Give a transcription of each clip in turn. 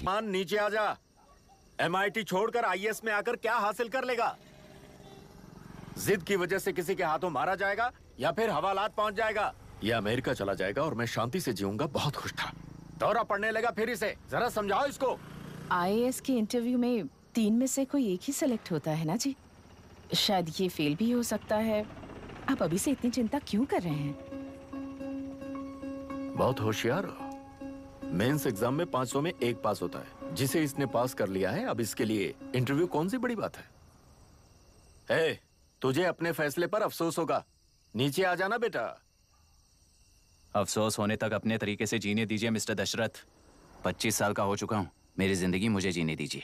मान नीचे आ जा। MIT छोड़कर IAS में आकर क्या हासिल कर लेगा? जिद की वजह से किसी के हाथों मारा जाएगा या फिर हवालात पहुंच जाएगा या अमेरिका चला जाएगा और मैं शांति से जीऊंगा। बहुत खुश था। दौरा पड़ने लगा फिर इसे। जरा समझाओ इसको। IAS के इंटरव्यू में 3 में से कोई एक ही सेलेक्ट होता है ना जी। शायद ये फेल भी हो सकता है। आप अभी से इतनी चिंता क्यों कर रहे हैं? बहुत होशियार हो। मेंस एग्जाम में 500 में 1 पास होता है, जिसे इसने पास कर लिया है। अब इसके लिए इंटरव्यू कौन सी बड़ी बात है? तुझे अपने फैसले पर अफसोस होगा। नीचे आ जाना बेटा। अफसोस होने तक अपने तरीके से जीने दीजिए मिस्टर दशरथ। 25 साल का हो चुका हूँ। मेरी जिंदगी मुझे जीने दीजिए।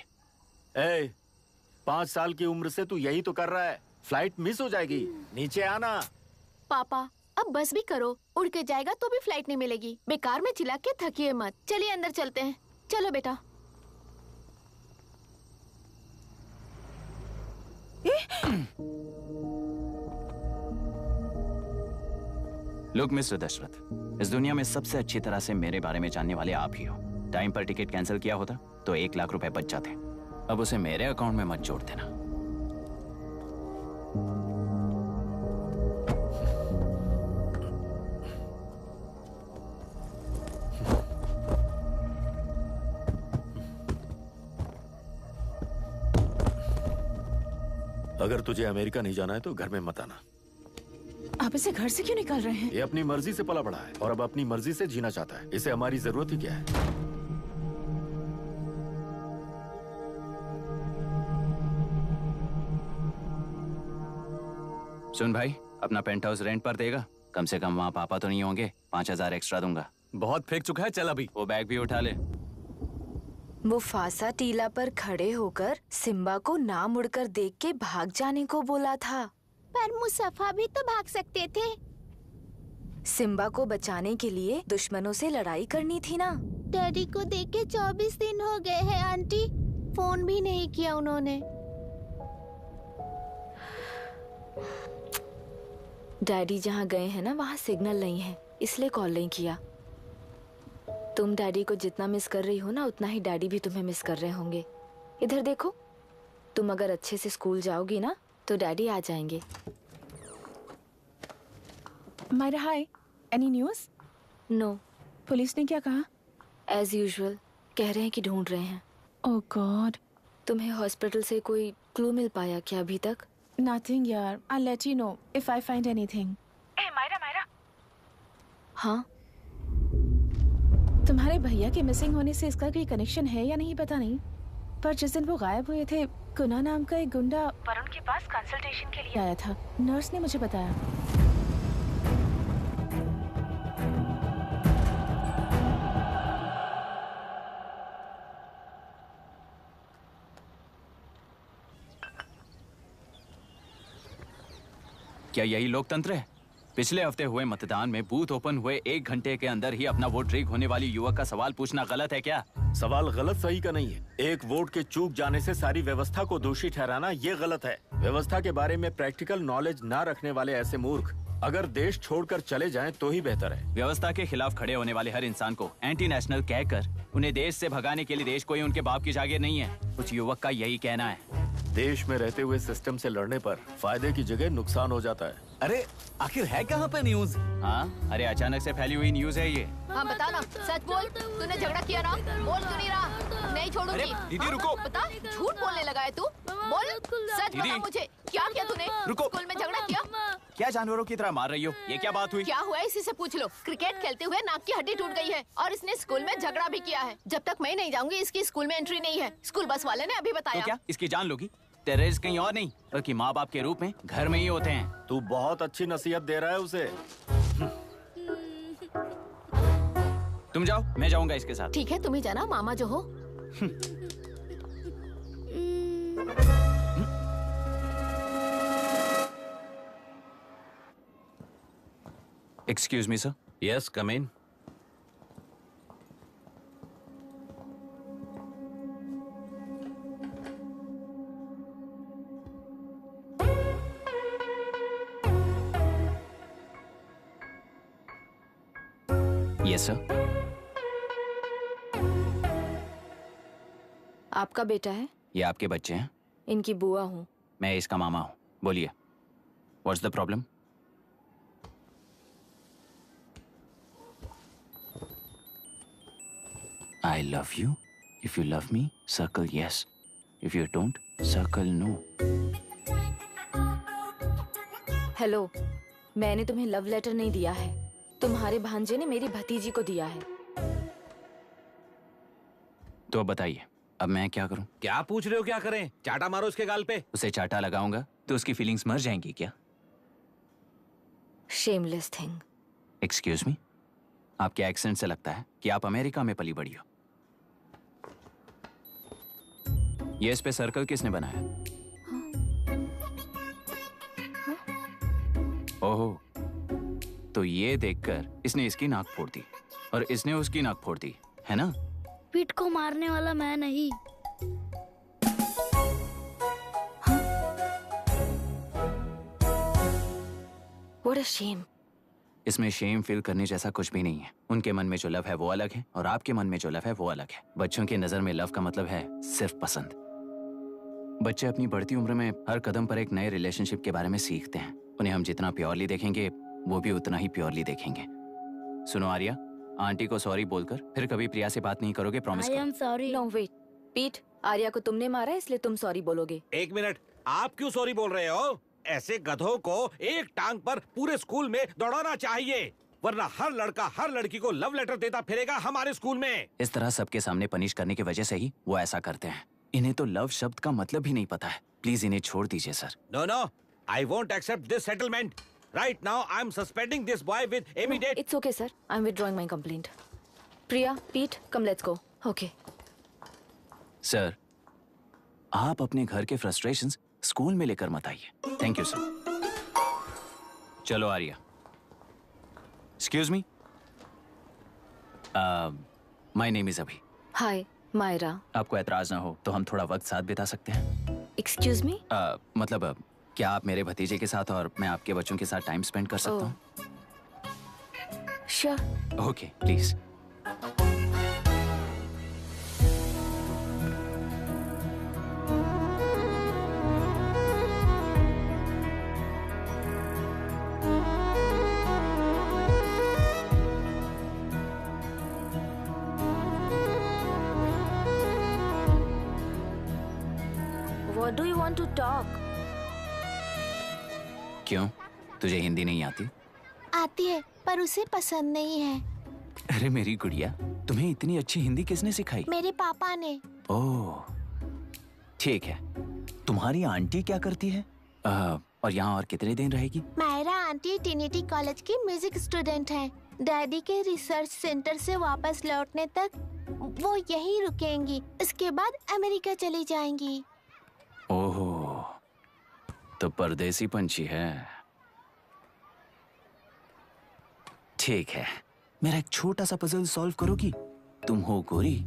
5 साल की उम्र से तू यही तो कर रहा है। फ्लाइट मिस हो जाएगी। नीचे आना। पापा अब बस भी करो। उड़ के जाएगा तो भी फ्लाइट नहीं मिलेगी। बेकार में चिल्ला के थकिए मत। चलिए अंदर चलते हैं। चलो बेटा। लुक मिस्टर दशरथ, इस दुनिया में सबसे अच्छी तरह से मेरे बारे में जानने वाले आप ही हो। टाइम पर टिकट कैंसिल किया होता तो 1 लाख रुपए बच जाते। अब उसे मेरे अकाउंट में मत जोड़ देना। अगर तुझे अमेरिका नहीं जाना है तो घर में मत आना। आप इसे घर से क्यों निकाल रहे हैं? ये अपनी मर्जी से पला बड़ा है और अब अपनी मर्जी से जीना चाहता है। इसे हमारी जरूरत ही क्या है? सुन भाई, अपना पेंट हाउस रेंट पर देगा? कम से कम वहाँ पापा तो नहीं होंगे। 5000 एक्स्ट्रा दूंगा। बहुत फेंक चुका है, चल अभी। वो बैग भी उठा ले। मुफासा टीला पर खड़े होकर सिम्बा को ना मुड़कर देख के भाग जाने को बोला था। पर मुसफा भी तो भाग सकते थे। सिम्बा को बचाने के लिए दुश्मनों से लड़ाई करनी थी ना। डैडी को देख के 24 दिन हो गए हैं आंटी। फोन भी नहीं किया उन्होंने। डैडी जहाँ गए हैं ना, वहाँ सिग्नल नहीं है, इसलिए कॉल नहीं किया। तुम डैडी को जितना मिस कर रही हो ना, उतना ही डैडी भी तुम्हें मिस कर रहे होंगे। इधर देखो, तुम अगर अच्छे से स्कूल जाओगी ना तो डैडी आ जाएंगे। मायरा हाय, एनी न्यूज़? नो। पुलिस ने क्या कहा? एज यूजुअल कह रहे हैं कि ढूंढ रहे हैं। ओह गॉड। तुम्हें हॉस्पिटल से कोई क्लू मिल पाया क्या अभी तक? नथिंग यार, I let you know if I find anything. Myra. हाँ, तुम्हारे भैया के मिसिंग होने से इसका कोई कनेक्शन है या नहीं पता नहीं, पर जिस दिन वो गायब हुए थे, कुना नाम का एक गुंडा वरुण के पास कंसल्टेशन के लिए आया था। नर्स ने मुझे बताया। क्या यही लोकतंत्र है? पिछले हफ्ते हुए मतदान में बूथ ओपन हुए 1 घंटे के अंदर ही अपना वोट रीक होने वाली युवक का सवाल पूछना गलत है क्या? सवाल गलत सही का नहीं है। एक वोट के चूक जाने से सारी व्यवस्था को दोषी ठहराना ये गलत है। व्यवस्था के बारे में प्रैक्टिकल नॉलेज ना रखने वाले ऐसे मूर्ख अगर देश छोड़कर चले जाएं तो ही बेहतर है। व्यवस्था के खिलाफ खड़े होने वाले हर इंसान को एंटी नेशनल कहकर उन्हें देश से भगाने के लिए देश कोई उनके बाप की जागीर नहीं है। कुछ युवक का यही कहना है। देश में रहते हुए सिस्टम से लड़ने पर फायदे की जगह नुकसान हो जाता है। अरे आखिर है कहाँ पे न्यूज? हाँ, अरे अचानक से फैली हुई न्यूज है ये। हाँ बता ना, सच बोल। तूने झगड़ा किया ना? बोल क्यों नहीं रहा? नहीं छोड़ूंगी। दीदी रुको। बता, झूठ बोलने लगा है तू। बोल, सच बता मुझे, क्या किया तूने? रुको। स्कूल में झगड़ा किया? क्या जानवरों की तरह मार रही हो? ये क्या बात हुई? क्या हुआ इसी से पूछ लो। क्रिकेट खेलते हुए नाक की हड्डी टूट गई है और इसने स्कूल में झगड़ा भी किया है। जब तक मैं नहीं जाऊंगी इसकी स्कूल में एंट्री नहीं है। स्कूल बस वाले ने अभी बताया। तो क्या इसकी जान लोगी? टेररिस्ट कहीं और नहीं बल्कि माँ बाप के रूप में घर में ही होते हैं। तू बहुत अच्छी नसीहत दे रहा है उसे। तुम जाओ, मैं जाऊंगा इसके साथ। ठीक है, तुम ही जाना, मामा जो हो। Excuse me sir. Yes, come in. Yes sir. आपका बेटा है? ये आपके बच्चे हैं? इनकी बुआ हूँ। मैं इसका मामा हूँ। बोलिए, what's the problem? I love you. If you love me, circle yes. If you don't, circle no. Hello, मैंने तुम्हें लव लेटर नहीं दिया है। तुम्हारे भांजे ने मेरी भतीजी को दिया है। तो अब बताइए, अब मैं क्या करूं? क्या पूछ रहे हो? क्या करें? चाटा मारो इसके गाल पे। उसे चाटा लगाऊंगा तो उसकी फीलिंग्स मर जाएंगी क्या? Shameless thing. एक्सक्यूज मी, आपके एक्सेंट से लगता है कि आप अमेरिका में पली बड़ी हो। ये इस पे सर्कल किसने बनाया? ओहो, तो ये देखकर इसने इसकी नाक फोड़ दी और इसने उसकी नाक फोड़ दी, है ना? पीठ को मारने वाला मैं नहीं। What a shame. इसमें शेम फील करने जैसा कुछ भी नहीं है। उनके मन में जो लव है वो अलग है और आपके मन में जो लव है वो अलग है। बच्चों की नजर में लव का मतलब है सिर्फ पसंद। बच्चे अपनी बढ़ती उम्र में हर कदम पर एक नए रिलेशनशिप के बारे में सीखते हैं। उन्हें हम जितना प्योरली देखेंगे वो भी उतना ही प्योरली देखेंगे। सुनो आर्या, आंटी को सॉरी बोलकर फिर कभी प्रिया से बात नहीं करोगे, प्रॉमिस आई करो। Am sorry. No wait. पीट, आर्या को तुमने मारा इसलिए तुम सॉरी बोलोगे। एक मिनट, आप क्यों सॉरी बोल रहे हो? ऐसे गधों को एक टांग पर पूरे स्कूल में दौड़ाना चाहिए, वरना हर लड़का हर लड़की को लव लेटर देता फिरेगा हमारे स्कूल में। इस तरह सबके सामने पनिश करने की वजह से ही वो ऐसा करते हैं। इन्हें तो लव शब्द का मतलब ही नहीं पता है। प्लीज इन्हें छोड़ दीजिए sir. No no, I won't accept this settlement. Right now I am suspending this boy with immediate. It's okay sir. I'm withdrawing my complaint. Priya, Pete, come let's go. Okay. Sir, आप अपने घर के frustrations school में लेकर मत आइए। Thank you sir. चलो Arya. Excuse me, my name is Abhi. Hi, Myra. आपको एतराज ना हो तो हम थोड़ा वक्त साथ बिता सकते हैं? Excuse me? मतलब क्या आप मेरे भतीजे के साथ और मैं आपके बच्चों के साथ टाइम स्पेंड कर सकता हूँ? Sure. Okay, please. What do you want to talk? क्यों, तुझे हिंदी नहीं आती? आती है, पर उसे पसंद नहीं है। अरे मेरी गुड़िया, तुम्हें इतनी अच्छी हिंदी किसने सिखाई? मेरे पापा ने। ओह, ठीक है। तुम्हारी आंटी क्या करती है? और यहाँ और कितने दिन रहेगी? मायरा आंटी ट्रिनिटी कॉलेज की म्यूजिक स्टूडेंट है। डैडी के रिसर्च सेंटर से वापस लौटने तक वो यहीं रुकेंगी। इसके बाद अमेरिका चली जाएंगी। ओह, तो परदेसी पंछी है। ठीक है, मेरा एक छोटा सा पजल सॉल्व करोगी? तुम हो गोरी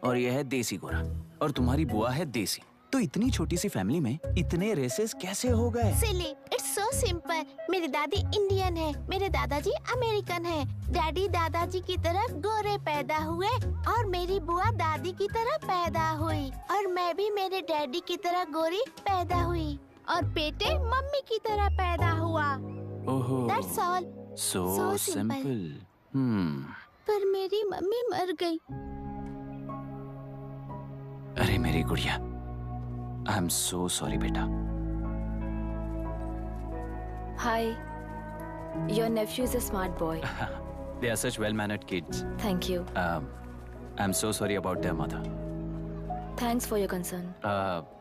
और यह है देसी गोरा और तुम्हारी बुआ है देसी। तो इतनी छोटी सी फैमिली में इतने रेसेस कैसे हो गए? सिली, इट्स सो सिंपल। मेरी दादी इंडियन है, मेरे दादाजी अमेरिकन है। डैडी दादाजी की तरह गोरे पैदा हुए और मेरी बुआ दादी की तरह पैदा हुई और मैं भी मेरे डैडी की तरह गोरी पैदा हुई और बेटे मम्मी की तरह पैदा हुआ। ओहो, That's all. so So simple. simple. पर मेरी मम्मी मर गई। अरे मेरी गुड़िया, आई एम सो सॉरी बेटा। Hi. Your nephew is a smart boy. They are such well-mannered kids. Thank you. I'm so sorry about their mother. Thanks for your concern.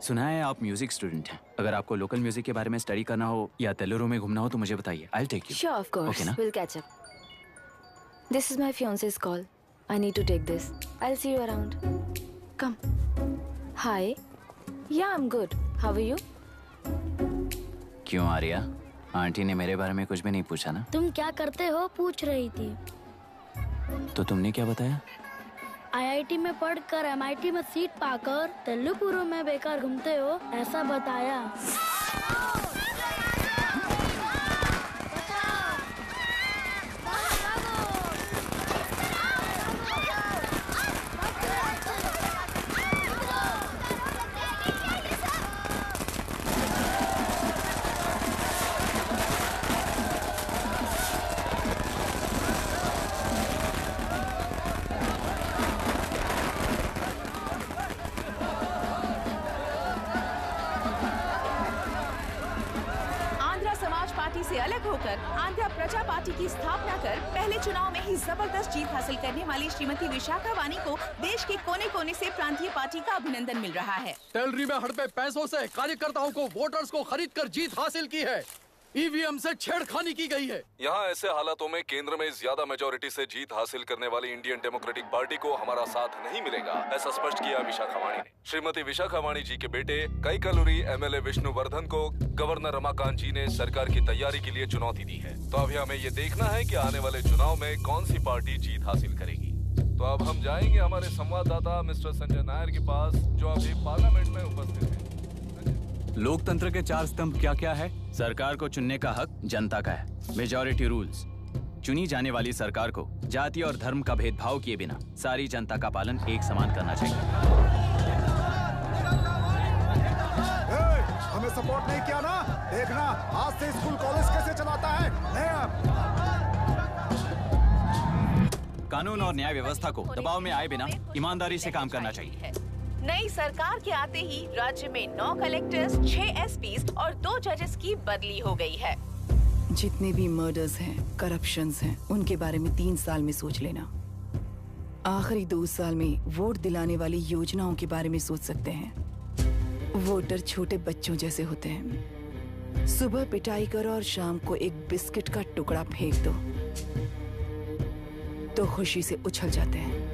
सुना है आप म्यूजिक स्टूडेंट हैं। अगर आपको लोकल म्यूजिक के बारे में स्टडी करना हो या तेलुरु में घूमना हो तो मुझे बताइए। I'll take you. Sure, of course. Okay ना? We'll catch up. This is my fiance's call. I need to take this. I'll see you around. Come. Hi. Yeah, I'm good. How are you? क्यों Arya? Aunty ने मेरे बारे में कुछ भी नहीं पूछा ना? तुम क्या करते हो पूछ रही थी। तो तुमने क्या बताया? IIT में पढ़कर MIT में सीट पाकर तेलुपुरु में बेकार घूमते हो ऐसा बताया। से अलग होकर आंध्र प्रजा पार्टी की स्थापना कर पहले चुनाव में ही जबरदस्त जीत हासिल करने वाली श्रीमती विशाखा वानी को देश के कोने कोने से प्रांतीय पार्टी का अभिनंदन मिल रहा है। टेलरी में हड़पे पैसों से कार्यकर्ताओं को वोटर्स को खरीद कर जीत हासिल की है। ईवीएम से छेड़खानी की गई है। यहाँ ऐसे हालातों में केंद्र में ज्यादा मेजोरिटी से जीत हासिल करने वाली इंडियन डेमोक्रेटिक पार्टी को हमारा साथ नहीं मिलेगा, ऐसा स्पष्ट किया विशाखा वाणी ने। श्रीमती विशाखा वाणी जी के बेटे कैकलुरी MLA विष्णुवर्धन को गवर्नर रमाकांत जी ने सरकार की तैयारी के लिए चुनौती दी है। तो अभी हमें ये देखना है कि आने वाले चुनाव में कौन सी पार्टी जीत हासिल करेगी। तो अब हम जाएंगे हमारे संवाददाता मिस्टर संजय नायर के पास, जो अभी पार्लियामेंट में उपस्थित है। लोकतंत्र के 4 स्तंभ क्या क्या है? सरकार को चुनने का हक जनता का है, मेजॉरिटी रूल्स। चुनी जाने वाली सरकार को जाति और धर्म का भेदभाव किए बिना सारी जनता का पालन एक समान करना चाहिए। हमें सपोर्ट नहीं किया ना, देखना आज से स्कूल कॉलेज कैसे चलाता है। कानून और न्याय व्यवस्था को दबाव में आए बिना ईमानदारी से काम करना चाहिए। नई सरकार के आते ही राज्य में 9 कलेक्टर्स, 6 SPs और 2 जजेस की बदली हो गई है। जितने भी मर्डर्स हैं, करप्शंस हैं, उनके बारे में 3 साल में सोच लेना। आखिरी 2 साल में वोट दिलाने वाली योजनाओं के बारे में सोच सकते हैं। वोटर छोटे बच्चों जैसे होते हैं। सुबह पिटाई करो और शाम को एक बिस्किट का टुकड़ा फेंक दो तो खुशी से उछल जाते हैं।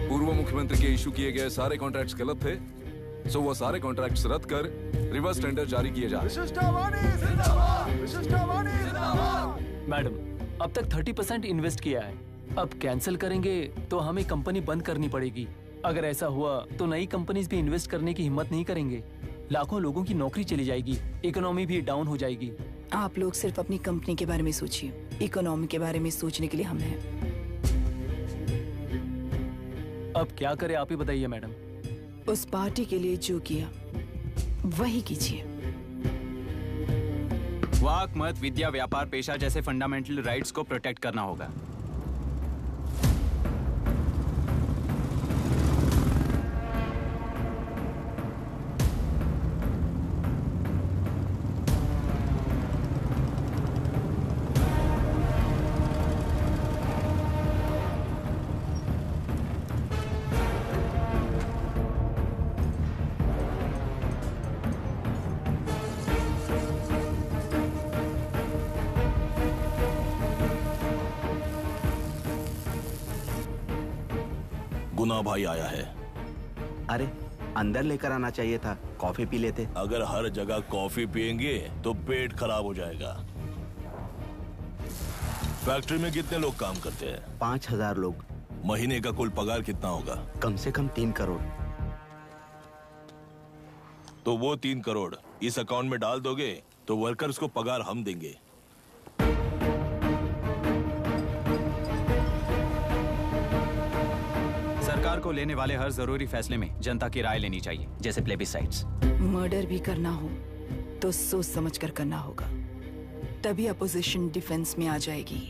पूर्व मुख्यमंत्री के इशू किए गए सारे कॉन्ट्रैक्ट्स गलत थे, सो वो सारे कॉन्ट्रैक्ट्स रद्द कर रिवर्स टेंडर जारी किए जा रहे हैं। मैडम, अब तक 30% इन्वेस्ट किया है, अब कैंसिल करेंगे तो हमें कंपनी बंद करनी पड़ेगी। अगर ऐसा हुआ तो नई कंपनीज भी इन्वेस्ट करने की हिम्मत नहीं करेंगे। लाखों लोगों की नौकरी चली जाएगी, इकोनॉमी भी डाउन हो जाएगी। आप लोग सिर्फ अपनी कंपनी के बारे में सोचिए, इकोनॉमी के बारे में सोचने के लिए हम हैं। अब क्या करें आप ही बताइए मैडम। उस पार्टी के लिए जो किया वही कीजिए। वाक, मत, विद्या, व्यापार, पेशा जैसे फंडामेंटल राइट्स को प्रोटेक्ट करना होगा। गुना भाई आया है। अरे अंदर लेकर आना चाहिए था, कॉफी पी लेते। अगर हर जगह कॉफी पियेंगे तो पेट खराब हो जाएगा। फैक्ट्री में कितने लोग काम करते हैं? 5000 लोग। महीने का कुल पगार कितना होगा? कम से कम 3 करोड़। तो वो 3 करोड़ इस अकाउंट में डाल दोगे तो वर्कर्स को पगार हम देंगे। सरकार को लेने वाले हर जरूरी फैसले में जनता की राय लेनी चाहिए, जैसे प्लेबिसाइट्स। मर्डर भी करना हो तो सोच समझ कर करना होगा, तभी अपोजिशन डिफेंस में आ जाएगी।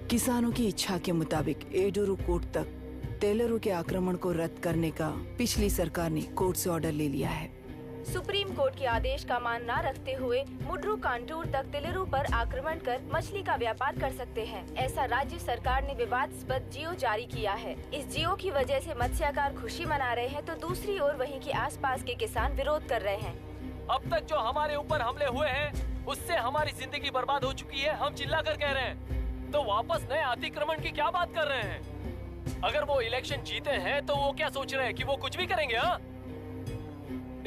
किसानों की इच्छा के मुताबिक एडुरु कोर्ट तक तेलुरु के आक्रमण को रद्द करने का पिछली सरकार ने कोर्ट से ऑर्डर ले लिया है। सुप्रीम कोर्ट के आदेश का मान न रखते हुए मुड्रू कांटूर तक तेलुरु पर आक्रमण कर मछली का व्यापार कर सकते हैं, ऐसा राज्य सरकार ने विवादास्पद जियो जारी किया है। इस जियो की वजह से मत्स्यकार खुशी मना रहे हैं तो दूसरी ओर वहीं के आसपास के किसान विरोध कर रहे हैं। अब तक जो हमारे ऊपर हमले हुए हैं उससे हमारी जिंदगी बर्बाद हो चुकी है, हम चिल्ला कर कह रहे हैं। तो वापस नए अतिक्रमण की क्या बात कर रहे हैं? अगर वो इलेक्शन जीते हैं तो वो क्या सोच रहे हैं कि वो कुछ भी करेंगे? हाँ,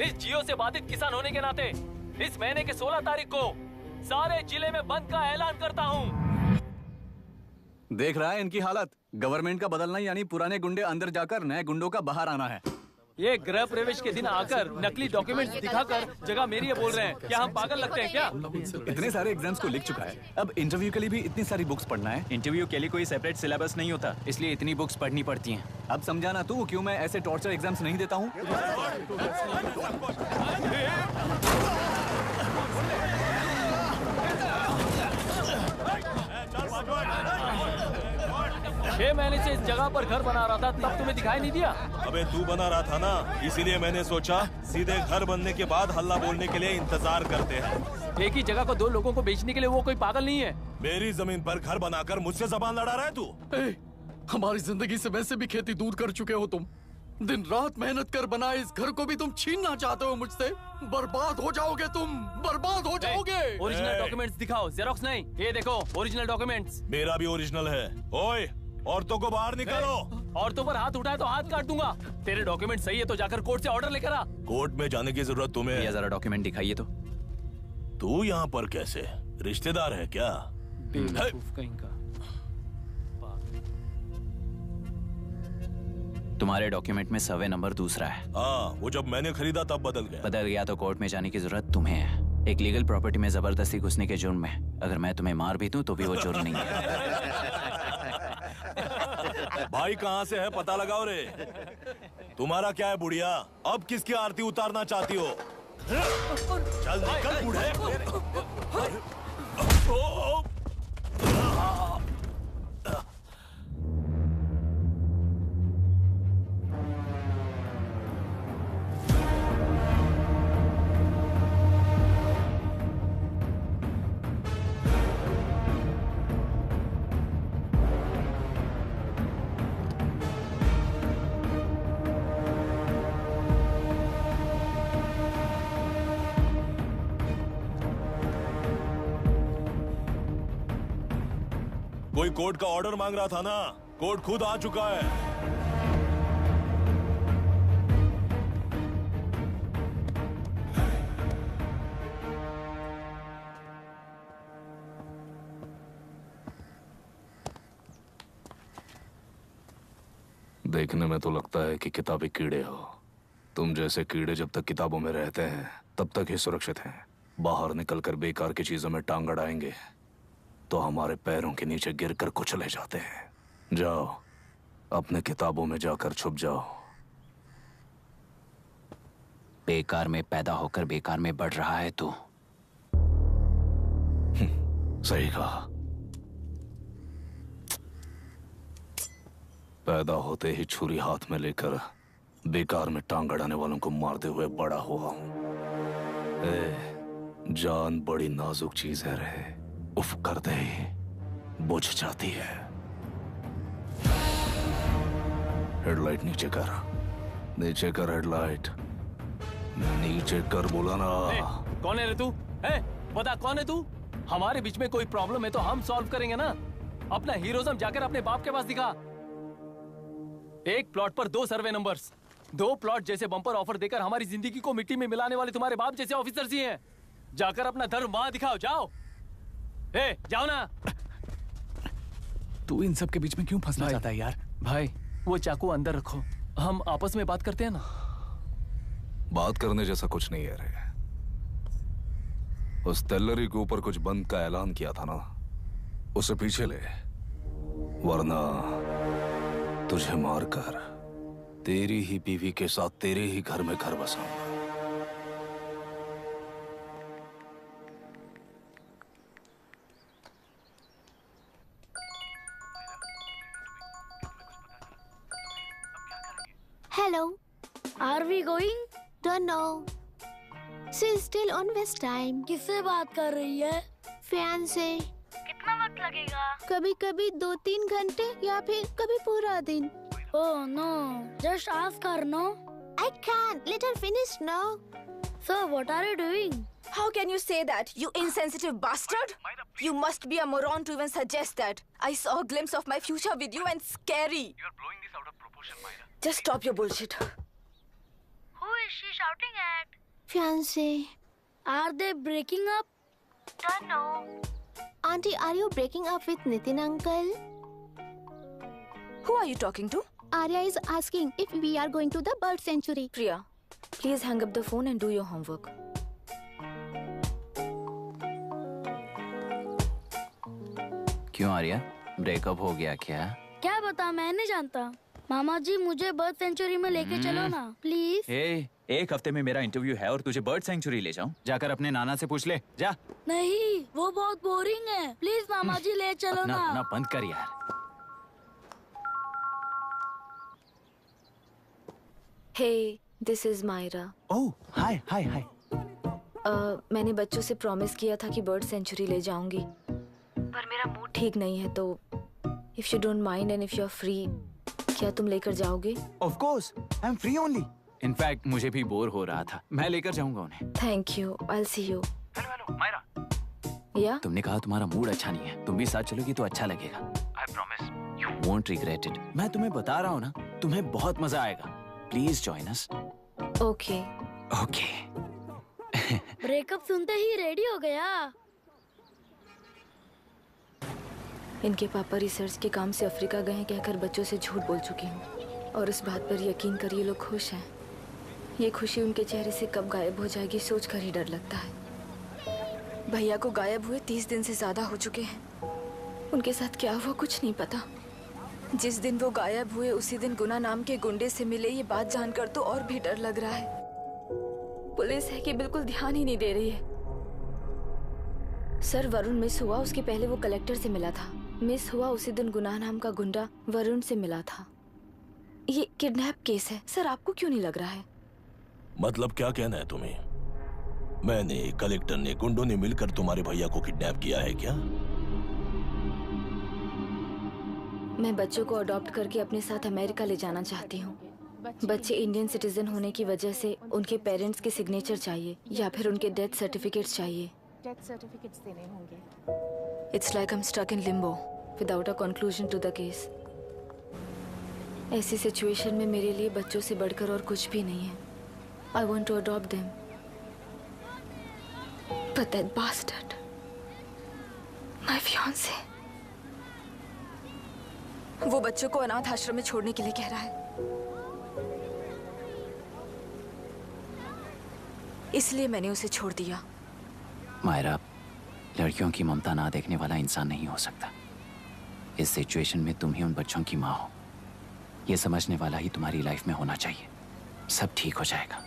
इस जियो से बाधित किसान होने के नाते इस महीने के 16 तारीख को सारे जिले में बंद का ऐलान करता हूँ। देख रहा है इनकी हालत। गवर्नमेंट का बदलना यानी पुराने गुंडे अंदर जाकर नए गुंडों का बाहर आना है। ये गृह प्रवेश के दिन आकर नकली डॉक्यूमेंट्स दिखाकर जगह मेरी है बोल रहे हैं। क्या हम पागल लगते हैं क्या? इतने सारे एग्जाम्स को लिख चुका है, अब इंटरव्यू के लिए भी इतनी सारी बुक्स पढ़ना है। इंटरव्यू के लिए कोई सेपरेट सिलेबस नहीं होता, इसलिए इतनी बुक्स पढ़नी पड़ती हैं। अब समझाना तू क्यों मैं ऐसे टॉर्चर एग्जाम्स नहीं देता हूँ। 6 महीने से इस जगह पर घर बना रहा था, तब तुम्हें दिखाई नहीं दिया? अबे तू बना रहा था ना, इसीलिए मैंने सोचा सीधे घर बनने के बाद हल्ला बोलने के लिए इंतजार करते हैं। एक ही जगह को 2 लोगों को बेचने के लिए वो कोई पागल नहीं है। मेरी जमीन पर घर बनाकर मुझसे जबान लड़ा रहा है तू। हमारी जिंदगी से वैसे भी खेती दूर कर चुके हो तुम। दिन रात मेहनत कर बनाए इस घर को भी तुम छीनना चाहते हो मुझसे। बर्बाद हो जाओगे तुम, बर्बाद हो जाओगे। ओरिजिनल डॉक्यूमेंट्स दिखाओ, जेरोक्स नहीं। ये देखो ओरिजिनल डॉक्यूमेंट्स। मेरा भी ओरिजिनल है। ओए, औरतों को बाहर निकालो। औरतों पर हाथ उठाए तो हाथ काट दूंगा। तेरे डॉक्यूमेंट सही है तो जाकर कोर्ट से ऑर्डर लेकर आ। कोर्ट में जाने की जरूरत तुम्हें? ये जरा डॉक्यूमेंट दिखाइए तो। तू यहाँ पर कैसे? रिश्तेदार है क्या? कहीं का। तुम्हारे डॉक्यूमेंट में सर्वे नंबर दूसरा है। हाँ, वो जब मैंने खरीदा तब बदल गया। बदल गया तो कोर्ट में जाने की जरूरत तुम्हें है। एक लीगल प्रॉपर्टी में जबरदस्ती घुसने के जुर्म में अगर मैं तुम्हें मार भी दूं तो भी वो जुर्म नहीं है। भाई कहाँ से है पता लगाओ रे। तुम्हारा क्या है बुढ़िया? अब किसकी आरती उतारना चाहती हो? चल निकल बूढ़े। कोई कोर्ट का ऑर्डर मांग रहा था ना, कोर्ट खुद आ चुका है। देखने में तो लगता है कि किताबी कीड़े हो। तुम जैसे कीड़े जब तक किताबों में रहते हैं तब तक ही सुरक्षित हैं। बाहर निकलकर बेकार की चीजों में टांग अड़ाएंगे तो हमारे पैरों के नीचे गिरकर कुचले जाते हैं। जाओ, अपने किताबों में जाकर छुप जाओ। बेकार में पैदा होकर बेकार में बढ़ रहा है तू। सही कहा। पैदा होते ही छुरी हाथ में लेकर बेकार में टांग अड़ाने वालों को मारते हुए बड़ा हुआ हूं। जान बड़ी नाजुक चीज है रे, उफ करते ही बुझ जाती है। हेडलाइट नीचे कर, नीचे कर हेडलाइट, नीचे कर बोला ना। कौन है रे तू? बता कौन है तू? हमारे बीच में कोई प्रॉब्लम है तो हम सॉल्व करेंगे ना। अपना हीरोइज्म जाकर अपने बाप के पास दिखा। एक प्लॉट पर 2 सर्वे नंबर्स, 2 प्लॉट जैसे बम्पर ऑफर देकर हमारी जिंदगी को मिट्टी में मिलाने वाले तुम्हारे बाप जैसे ऑफिसर्स ही हैं। जाकर अपना धर्म वहां दिखाओ, जाओ। जाओ ना। तू इन सब के बीच में क्यों फंसना चाहता है यार? भाई वो चाकू अंदर रखो, हम आपस में बात करते हैं ना। बात करने जैसा कुछ नहीं है रे। उस तेलरी के ऊपर कुछ बंद का ऐलान किया था ना, उसे पीछे ले, वरना तुझे मारकर तेरी ही बीवी के साथ तेरे ही घर में घर बसाऊंगा। Hello. Are we going? Don't know. She's still on West time. किससे बात कर रही है? फैन से। कितना वक्त लगेगा? कभी कभी 2-3 घंटे या फिर कभी पूरा दिन। Oh no, just ask her, no? I can't. Let her finish now. Sir, what are you doing? How can you say that, you insensitive bastard? You must be a moron to even suggest that. I saw a glimpse of my future with you and scary. You're blowing this out of proportion, Myra. Just stop your bullshit. Who is she shouting at? Fiancé. Are they breaking up? Don't know. Auntie, are you breaking up with Nitin uncle? Who are you talking to? Arya is asking if we are going to the bird sanctuary. Priya, please hang up the phone and do your homework. क्यों Arya, breakup हो गया क्या? क्या बता, मैं नहीं जानता। मामा जी मुझे बर्ड सेंचुरी में लेके चलो ना प्लीज। एक हफ्ते में मेरा इंटरव्यू है और तुझे बर्ड सेंचुरी ले जाऊं? जाकर अपने नाना से पूछ ले, जा। नहीं, वो बहुत बोरिंग है, प्लीज मामा जी ले चलो ना। अपना बंद कर यार। Hey, this is Myra. Oh, hi, hi, hi. मैंने बच्चों से प्रॉमिस किया था कि बर्ड सेंचुरी ले जाऊंगी, पर मेरा मूड ठीक नहीं है, तो if you don't mind and if you're free, क्या तुम लेकर जाओगे? Of course, I'm free only. In fact, मुझे भी बोर हो रहा था, मैं लेकर जाऊंगा उन्हें। Thank you, I'll see you. Hello, Myra. Yeah? तुमने कहा तुम्हारा मूड अच्छा नहीं है, तुम भी साथ चलोगी तो अच्छा लगेगा। I promise. You won't regret it. मैं तुम्हें बता रहा हूँ ना, तुम्हें बहुत मजा आएगा। Please join us. Okay. Okay. Breakup सुनते ही रेडी हो गया। इनके पापा रिसर्च के काम से अफ्रीका गए हैं कहकर बच्चों से झूठ बोल चुकी हूँ, और इस बात पर यकीन कर ये लोग खुश हैं। ये खुशी उनके चेहरे से कब गायब हो जाएगी सोच कर ही डर लगता है। भैया को गायब हुए 30 दिन से ज्यादा हो चुके हैं। उनके साथ क्या हुआ कुछ नहीं पता। जिस दिन वो गायब हुए उसी दिन गुना नाम के गुंडे से मिले, ये बात जानकर तो और भी डर लग रहा है। पुलिस है कि बिल्कुल ध्यान ही नहीं दे रही है। सर, वरुण मिस हुआ उसके पहले वो कलेक्टर से मिला था। मिस हुआ उसी दिन गुनाह नाम का गुंडा वरुण से मिला था। ये किडनैप केस है सर, आपको क्यों नहीं लग रहा है? मतलब क्या कहना है तुम्हें? मैंने, कलेक्टर ने, गुंडों ने मिलकर तुम्हारे भैया को किडनैप किया है क्या? मैं बच्चों को अडॉप्ट करके अपने साथ अमेरिका ले जाना चाहती हूँ। बच्चे इंडियन सिटीजन होने की वजह से उनके पेरेंट्स के सिग्नेचर चाहिए या फिर उनके डेथ सर्टिफिकेट्स चाहिए। डेथ सर्टिफिकेट्स देने होंगे। It's like I'm stuck in limbo without a conclusion to the case. ऐसी सिचुएशन में मेरे लिए बच्चों से बढ़कर और कुछ भी नहीं है। I want to adopt them. But that bastard, my fiancé, वो बच्चों को अनाथ आश्रम में छोड़ने के लिए कह रहा है। इसलिए मैंने उसे छोड़ दिया। मायरा, लड़कियों की ममता ना देखने वाला इंसान नहीं हो सकता। इस सिचुएशन में तुम ही उन बच्चों की माँ हो, ये समझने वाला ही तुम्हारी लाइफ में होना चाहिए। सब ठीक हो जाएगा।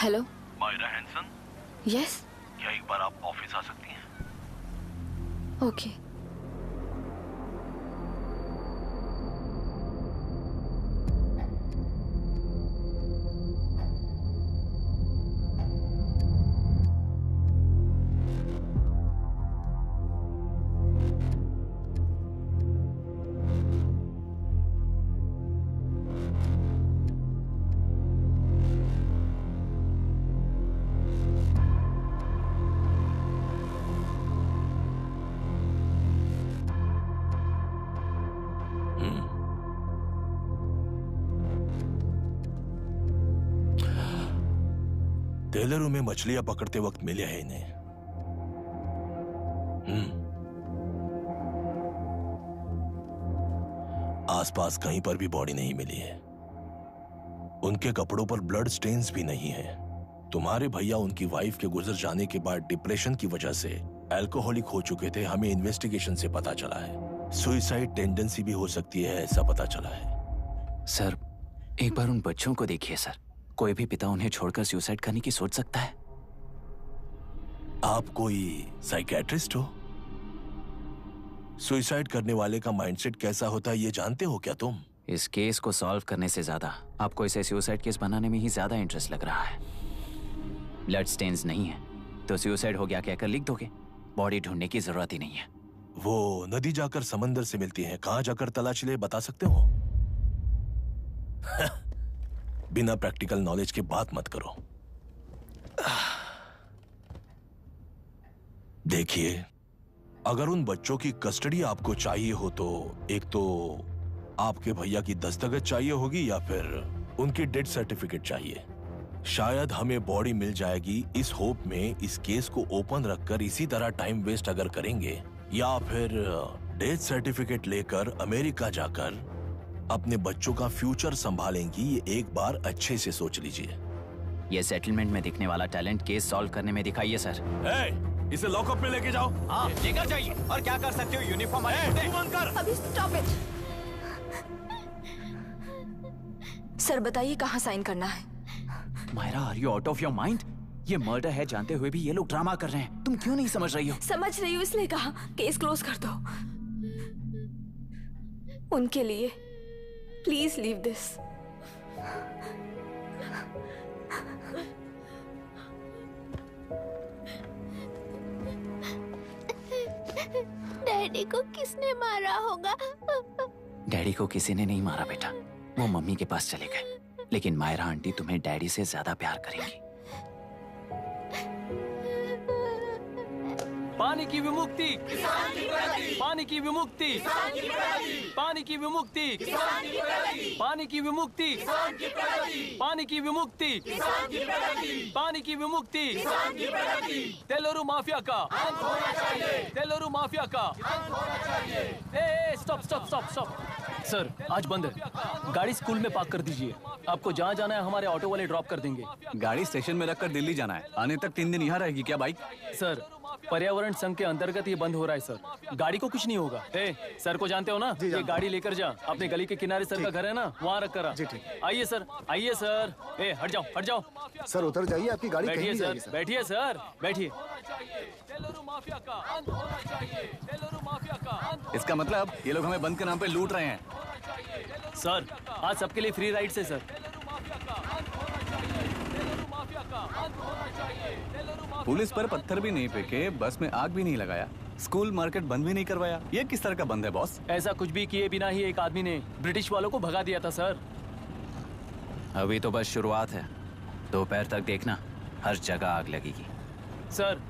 Hello Myra Hanson? यस। क्या एक बार आप ऑफिस आ सकती हैं? ओके। टेलरों में मछलियां पकड़ते वक्त मिले हैं इन्हें। आसपास कहीं पर भी बॉडी नहीं मिली है। उनके कपड़ों पर ब्लड स्टेन्स भी नहीं है। तुम्हारे भैया उनकी वाइफ के गुजर जाने के बाद डिप्रेशन की वजह से अल्कोहलिक हो चुके थे। हमें इन्वेस्टिगेशन से पता चला है सुसाइड टेंडेंसी भी हो सकती है, ऐसा पता चला है। सर, एक बार उन बच्चों को देखिए सर। कोई भी पिता उन्हें छोड़कर सुसाइड करने की सोच सकता है? आप कोई साइकियाट्रिस्ट हो? सुसाइड करने वाले का माइंडसेट कैसा होता है ये जानते हो क्या तुम? इस केस को सॉल्व करने से ज्यादा आपको इसे सुसाइड केस बनाने में ही ज्यादा इंटरेस्ट लग रहा है। ब्लड स्टेन्स नहीं है तो सुसाइड हो गया कहकर लिख दोगे। बॉडी ढूंढने की जरूरत ही नहीं है। वो नदी जाकर समंदर से मिलती है, कहाँ जाकर तलाश ले बता सकते हो? बिना प्रैक्टिकल नॉलेज के बात मत करो। देखिए, अगर उन बच्चों की कस्टडी आपको चाहिए हो तो एक तो आपके भैया की दस्तखत चाहिए होगी या फिर उनकी डेथ सर्टिफिकेट चाहिए। शायद हमें बॉडी मिल जाएगी इस होप में इस केस को ओपन रखकर इसी तरह टाइम वेस्ट अगर करेंगे, या फिर डेथ सर्टिफिकेट लेकर अमेरिका जाकर अपने बच्चों का फ्यूचर संभालेंगी, ये एक बार अच्छे से सोच लीजिए। ये सेटलमेंट में दिखने वाला टैलेंट केस सॉल्व करने में दिखाइए सर। इसे लॉकअप में लेके जाओ। हाँ, लेकर जाइए। और क्या कर सकते हो? यूनिफॉर्म अभी स्टॉप इट। सर बताइए कहाँ साइन करना है? Myra, are you out of your mind? ये मर्डर है जानते हुए भी ये लोग ड्रामा कर रहे हैं। तुम क्यों नहीं समझ रही हो? समझ रही हूँ, इसलिए कहा केस क्लोज कर दो। उनके लिए प्लीज लीव दिस। डैडी को किसने मारा होगा? डैडी को किसी ने नहीं मारा बेटा, वो मम्मी के पास चले गए। लेकिन मायरा आंटी तुम्हें डैडी से ज्यादा प्यार करेंगी। पानी की विमुक्ति, पानी की विमुक्ति, पानी की विमुक्ति, पानी की विमुक्ति, पानी की विमुक्ति, पानी की विमुक्ति, तेलुरु माफिया का, तेलुरु माफिया का। Stop stop stop stop. Sir आज बंद है, गाड़ी स्कूल में पार्क कर दीजिए। आपको जहाँ जाना है हमारे ऑटो वाले ड्रॉप कर देंगे। गाड़ी स्टेशन में रखकर दिल्ली जाना है, आने तक 3 दिन यहाँ रहेगी क्या बाइक? सर पर्यावरण संघ के अंतर्गत ये बंद हो रहा है सर, गाड़ी को कुछ नहीं होगा। सर को जानते हो ना, ये गाड़ी लेकर जा, अपने गली के किनारे सर का घर है ना, वहाँ रख कर। आइए सर, आइए सर। हट जाओ हट जाओ। सर उतर जाइए, आपकी गाड़ी बैठिए कहीं सर, बैठिए सर, बैठिए। इसका मतलब ये लोग हमें बंद के नाम पे लूट रहे हैं। सर आज सबके लिए फ्री राइड से सर। पुलिस पर पत्थर भी नहीं फेंके, बस में आग भी नहीं लगाया, स्कूल मार्केट बंद भी नहीं करवाया। ये किस तरह का बंद है बॉस? ऐसा कुछ भी किए बिना ही एक आदमी ने ब्रिटिश वालों को भगा दिया था सर। अभी तो बस शुरुआत है, दोपहर तक देखना हर जगह आग लगेगी। सर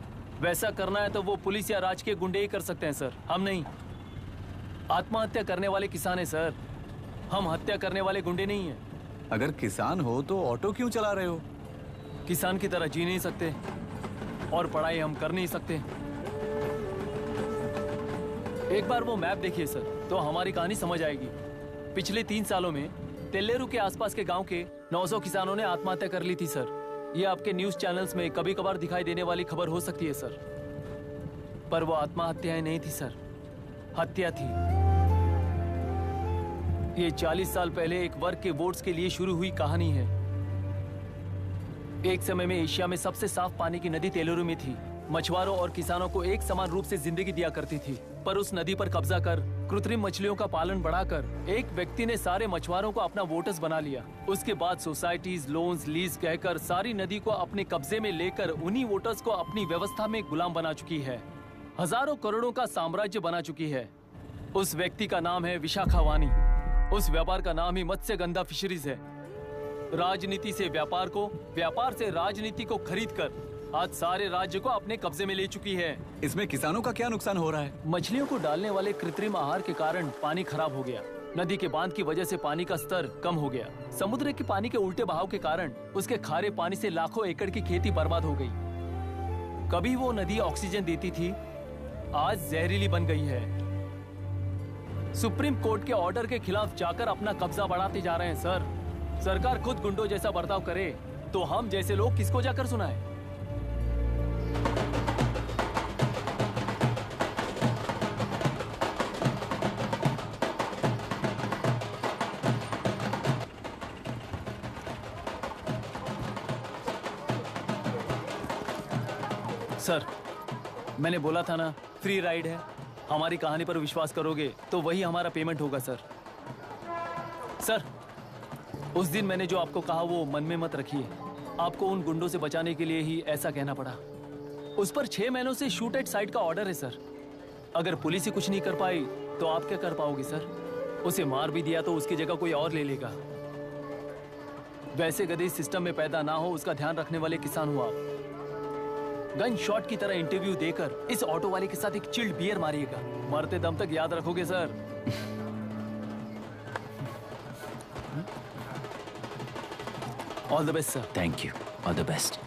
वैसा करना है तो वो पुलिस या राज के गुंडे ही कर सकते हैं सर, हम नहीं। आत्महत्या करने वाले किसान है सर, हम हत्या करने वाले गुंडे नहीं है। अगर किसान हो तो ऑटो क्यों चला रहे हो? किसान की तरह जी नहीं सकते और पढ़ाई हम कर नहीं सकते। एक बार वो मैप देखिए सर तो हमारी कहानी समझ आएगी। पिछले 3 सालों में तेल्लेरू के आसपास के गांव के 900 किसानों ने आत्महत्या कर ली थी सर। ये आपके न्यूज चैनल्स में कभी कभार दिखाई देने वाली खबर हो सकती है सर, पर वो आत्महत्याएं नहीं थी सर, हत्या थी। ये 40 साल पहले एक वर्ग के वोट्स के लिए शुरू हुई कहानी है। एक समय में एशिया में सबसे साफ पानी की नदी तेलुरु में थी। मछुआरों और किसानों को एक समान रूप से जिंदगी दिया करती थी, पर उस नदी पर कब्जा कर कृत्रिम मछलियों का पालन बढ़ाकर एक व्यक्ति ने सारे मछुआरों को अपना वोटर्स बना लिया। उसके बाद सोसाइटीज, लोन्स, लीज कहकर सारी नदी को अपने कब्जे में लेकर उन्हीं वोटर्स को अपनी व्यवस्था में गुलाम बना चुकी है। हजारों करोड़ों का साम्राज्य बना चुकी है। उस व्यक्ति का नाम है विशाखावानी। उस व्यापार का नाम ही मत्स्यगंधा फिशरीज है। राजनीति से व्यापार को, व्यापार से राजनीति को खरीदकर आज सारे राज्य को अपने कब्जे में ले चुकी है। इसमें किसानों का क्या नुकसान हो रहा है? मछलियों को डालने वाले कृत्रिम आहार के कारण पानी खराब हो गया। नदी के बांध की वजह से पानी का स्तर कम हो गया। समुद्र के पानी के उल्टे बहाव के कारण उसके खारे पानी से लाखों एकड़ की खेती बर्बाद हो गई। कभी वो नदी ऑक्सीजन देती थी, आज जहरीली बन गई है। सुप्रीम कोर्ट के ऑर्डर के खिलाफ जाकर अपना कब्जा बढ़ाते जा रहे हैं सर। सरकार खुद गुंडों जैसा बर्ताव करे तो हम जैसे लोग किसको जाकर सुनाएं? सर मैंने बोला था ना, फ्री राइड है। हमारी कहानी पर विश्वास करोगे तो वही हमारा पेमेंट होगा सर। सर उस दिन मैंने जो आपको कहा वो मन में मत रखिए। आपको उन गुंडों से बचाने के लिए ही ऐसा कहना पड़ा। उस पर 6 महीनों से शूट एट साइट का ऑर्डर है सर। अगर पुलिस ही कुछ नहीं कर पाई तो आप क्या कर पाओगे सर? उसे मार भी दिया तो उसकी जगह कोई और ले लेगा। वैसे गधे सिस्टम में पैदा ना हो उसका ध्यान रखने वाले किसान हो आप। गन शॉट की तरह इंटरव्यू देकर इस ऑटो वाले के साथ एक चिल्ड बियर मारिएगा। मरते दम तक याद रखोगे sir. All the best sir. Thank you. All the best.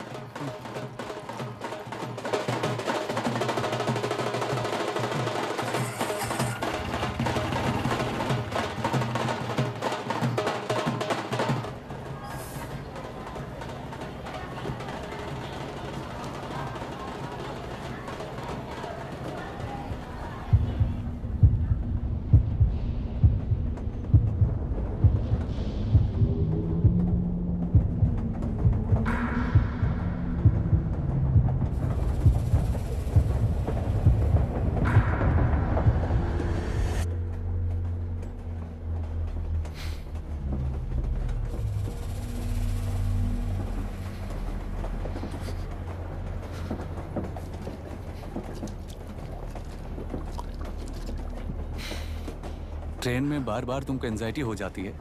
Train में बार बार तुमको एंजाइटी हो जाती है,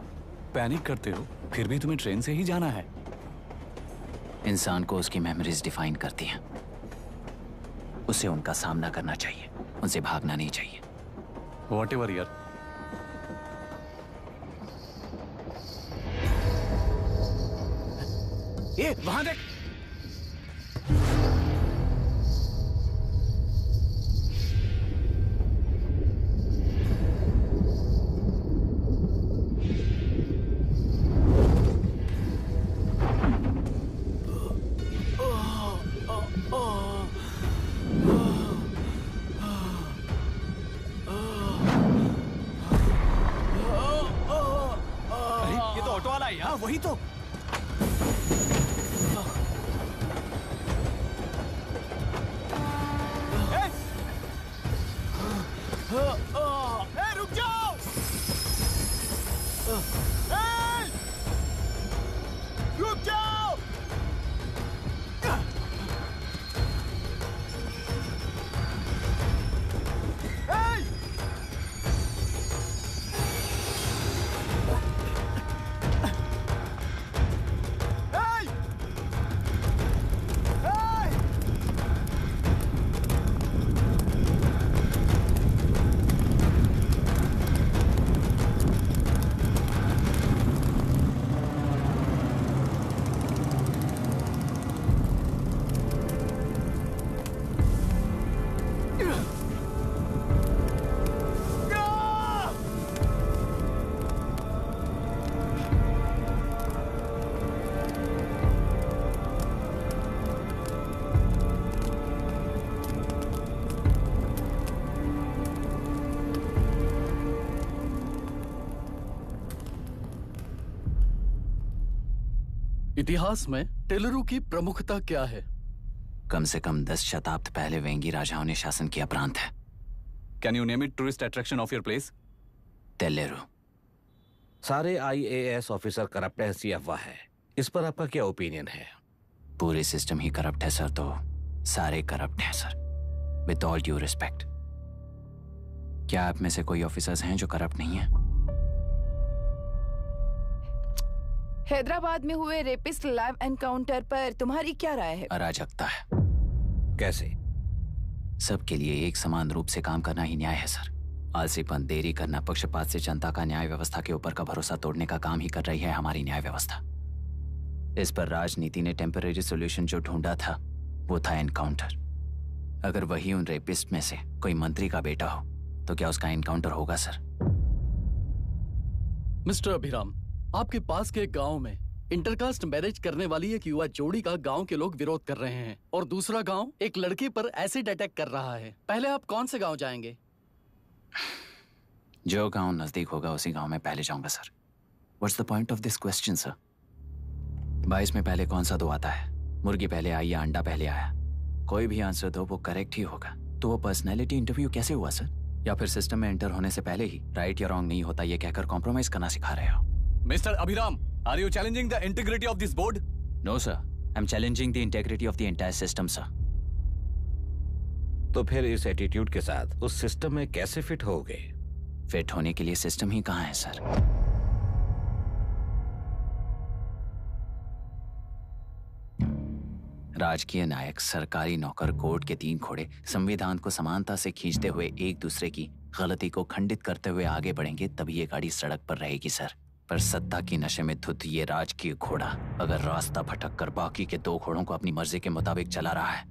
पैनिक करते हो, फिर भी तुम्हें ट्रेन से ही जाना है। इंसान को उसकी मेमोरीज डिफाइन करती हैं। उसे उनका सामना करना चाहिए, उनसे भागना नहीं चाहिए। व्हाटएवर यार। ये वहां देख। वही तो। रुक जाओ। रुक जाओ। इतिहास में टेलरों की प्रमुखता क्या है? कम से कम 10 शताब्दी पहले वेंगी राजाओं ने शासन किया प्रांत है। Can you name it tourist attraction of your place? टेलेरो। सारे IAS ऑफिसर करप्ट है, ऐसी अफवाह है। इस पर आपका क्या ओपिनियन है? पूरे सिस्टम ही करप्ट है सर, तो सारे करप्ट हैं sir. With all due respect, क्या आप में से कोई ऑफिसर्स हैं जो करप्ट नहीं है? हैदराबाद में हुए रेपिस्ट लाइव एनकाउंटर पर तुम्हारी क्या राय है? अराजकता है। कैसे? सबके लिए एक समान रूप से काम करना ही न्याय है सर। आलसीपन, देरी करना, पक्षपात से जनता का न्याय व्यवस्था के ऊपर का भरोसा तोड़ने का काम ही कर रही है हमारी न्याय व्यवस्था। इस पर राजनीति ने टेम्परेरी सोल्यूशन जो ढूंढा था वो था एनकाउंटर। अगर वही उन रेपिस्ट में से कोई मंत्री का बेटा हो तो क्या उसका एनकाउंटर होगा सर? मिस्टर अभिराम, आपके पास के गांव में इंटरकास्ट मैरिज करने वाली एक युवा जोड़ी का गांव के लोग विरोध कर रहे हैं और दूसरा गांव एक लड़के पर एसिड अटैक कर रहा है। पहले आप कौन से गांव जाएंगे? जो गांव नजदीक होगा उसी गांव में पहले जाऊंगा sir. What's the point of this question sir? 22 में पहले कौन सा दो आता है? मुर्गी पहले आई या अंडा पहले आया? कोई भी आंसर दो, वो करेक्ट ही होगा। तो वो पर्सनैलिटी इंटरव्यू कैसे हुआ सर? या फिर सिस्टम में एंटर होने से पहले ही राइट या रॉन्ग नहीं होता ये कहकर कॉम्प्रोमाइज करना सिखा रहे हो? Mister Abhiram, are you challenging the integrity of this board? No sir, I am challenging the integrity of the entire system sir. तो फिर इस एटीट्यूड के साथ उस सिस्टम में कैसे फिट होगे? फिट होने के लिए सिस्टम ही कहाँ है सर? राजकीय नायक, सरकारी नौकर, कोर्ट के 3 घोड़े संविधान को समानता से खींचते हुए एक दूसरे की गलती को खंडित करते हुए आगे बढ़ेंगे, तभी ये गाड़ी सड़क पर रहेगी सर। पर सत्ता की नशे में धुत ये राजकीय घोड़ा अगर रास्ता भटक कर बाकी के 2 घोड़ों को अपनी मर्जी के मुताबिक चला रहा है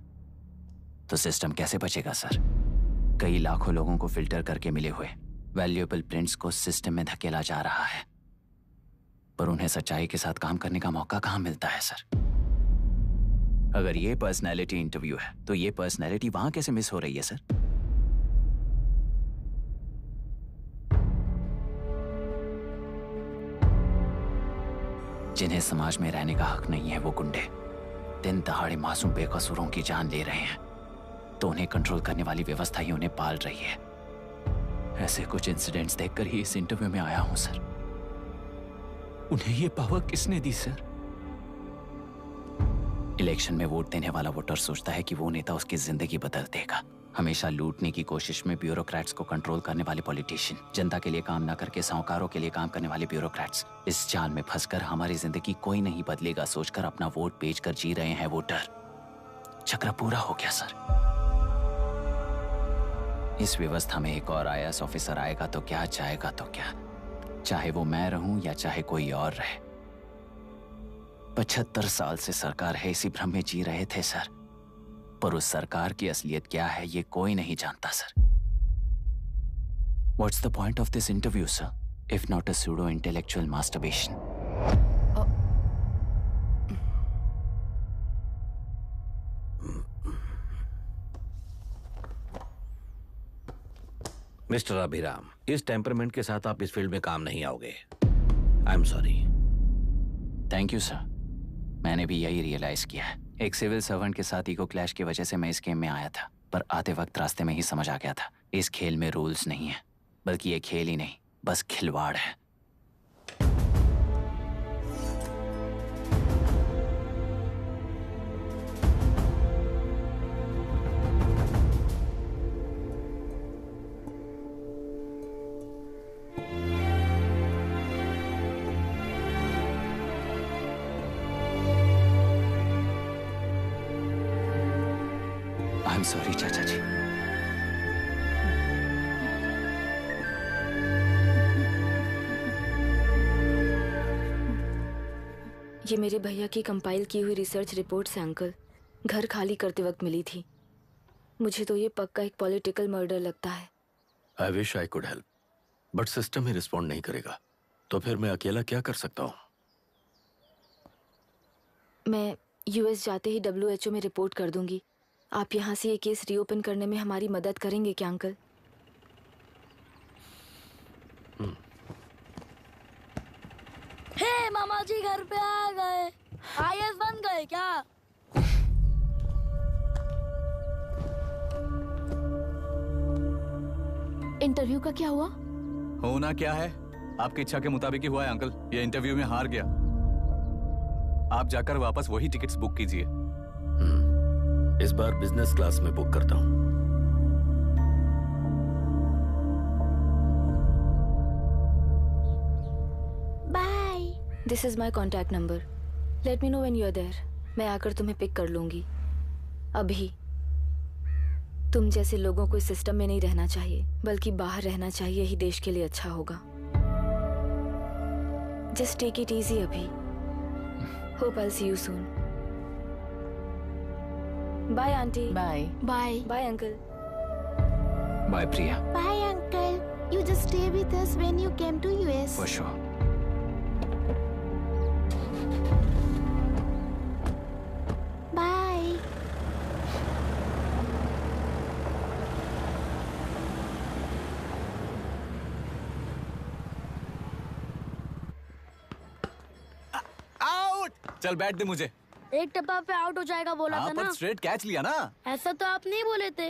तो सिस्टम कैसे बचेगा सर? कई लाखों लोगों को फिल्टर करके मिले हुए वैल्यूएबल प्रिंट्स को सिस्टम में धकेला जा रहा है, पर उन्हें सच्चाई के साथ काम करने का मौका कहां मिलता है सर? अगर ये पर्सनैलिटी इंटरव्यू है तो ये पर्सनैलिटी वहां कैसे मिस हो रही है सर? जिन्हें समाज में रहने का हक नहीं है वो गुंडे दिन दहाड़े मासूम बेकसूरों की जान ले रहे हैं, तो उन्हें कंट्रोल करने वाली व्यवस्था ही उन्हें पाल रही है। ऐसे कुछ इंसिडेंट्स देखकर ही इस इंटरव्यू में आया हूं सर। उन्हें ये पावर किसने दी सर? इलेक्शन में वोट देने वाला वोटर सोचता है कि वो नेता उसकी जिंदगी बदल देगा। हमेशा लूटने की कोशिश में ब्यूरोक्रेट्स को कंट्रोल करने वाले पॉलिटिशियन, जनता के लिए काम ना करके साहूकारों के लिए काम करने वाले ब्यूरोक्रेट्स, इस जाल में फंसकर हमारी जिंदगी कोई नहीं बदलेगा सोचकर अपना वोट बेचकर जी रहे हैं वोटर। चक्र पूरा हो गया सर। इस व्यवस्था में एक और IAS ऑफिसर आएगा तो क्या, जाएगा तो क्या, चाहे वो मैं रहूं या चाहे कोई और रहे। 75 साल से सरकार है इसी भ्रम में जी रहे थे सर, पर उस सरकार की असलियत क्या है ये कोई नहीं जानता sir. What's the point of this interview, sir, if not a pseudo-intellectual masturbation? Mister Abhiram, इस टेम्परमेंट के साथ आप इस फील्ड में काम नहीं आओगे। आई am sorry. Thank you sir. मैंने भी यही रियलाइज किया है। एक सिविल सर्वेंट के साथ ईगो क्लैश की वजह से मैं इस गेम में आया था, पर आते वक्त रास्ते में ही समझ आ गया था इस खेल में रूल्स नहीं है, बल्कि ये खेल ही नहीं बस खिलवाड़ है। आई एम सॉरी चाचा जी। ये मेरे भैया की कंपाइल की हुई रिसर्च रिपोर्ट से अंकल, घर खाली करते वक्त मिली थी। मुझे तो ये पक्का एक पॉलिटिकल मर्डर लगता है। I wish I could help, but system he respond नहीं करेगा, तो फिर मैं अकेला क्या कर सकता हूँ? मैं US जाते ही WHO में रिपोर्ट कर दूंगी। आप यहाँ से ये केस रीओपन करने में हमारी मदद करेंगे क्या अंकल? हे मामा जी घर पे आ गए। IAS बन गए क्या? इंटरव्यू का क्या हुआ? होना क्या है, आपकी इच्छा के मुताबिक ही हुआ है अंकल। ये इंटरव्यू में हार गया। आप जाकर वापस वही टिकट्स बुक कीजिए। इस बार बिजनेस क्लास में बुक करता हूँ। Bye. This is my contact number. Let me know when you are there. मैं आकर तुम्हें पिक कर लूंगी। अभी तुम जैसे लोगों को इस सिस्टम में नहीं रहना चाहिए, बल्कि बाहर रहना चाहिए ही देश के लिए अच्छा होगा। जस्ट टेक इट इजी अभी। Hope I see you soon. Bye aunty. Bye bye bye uncle. Bye Priya. Bye uncle. You just stay with us when you came to US. For sure. Bye. Out. चल बैठ दे मुझे। एक टप्पा पे out हो जाएगा बोला था ना। स्ट्रेट कैच लिया ना। ऐसा तो आप नहीं बोले थे।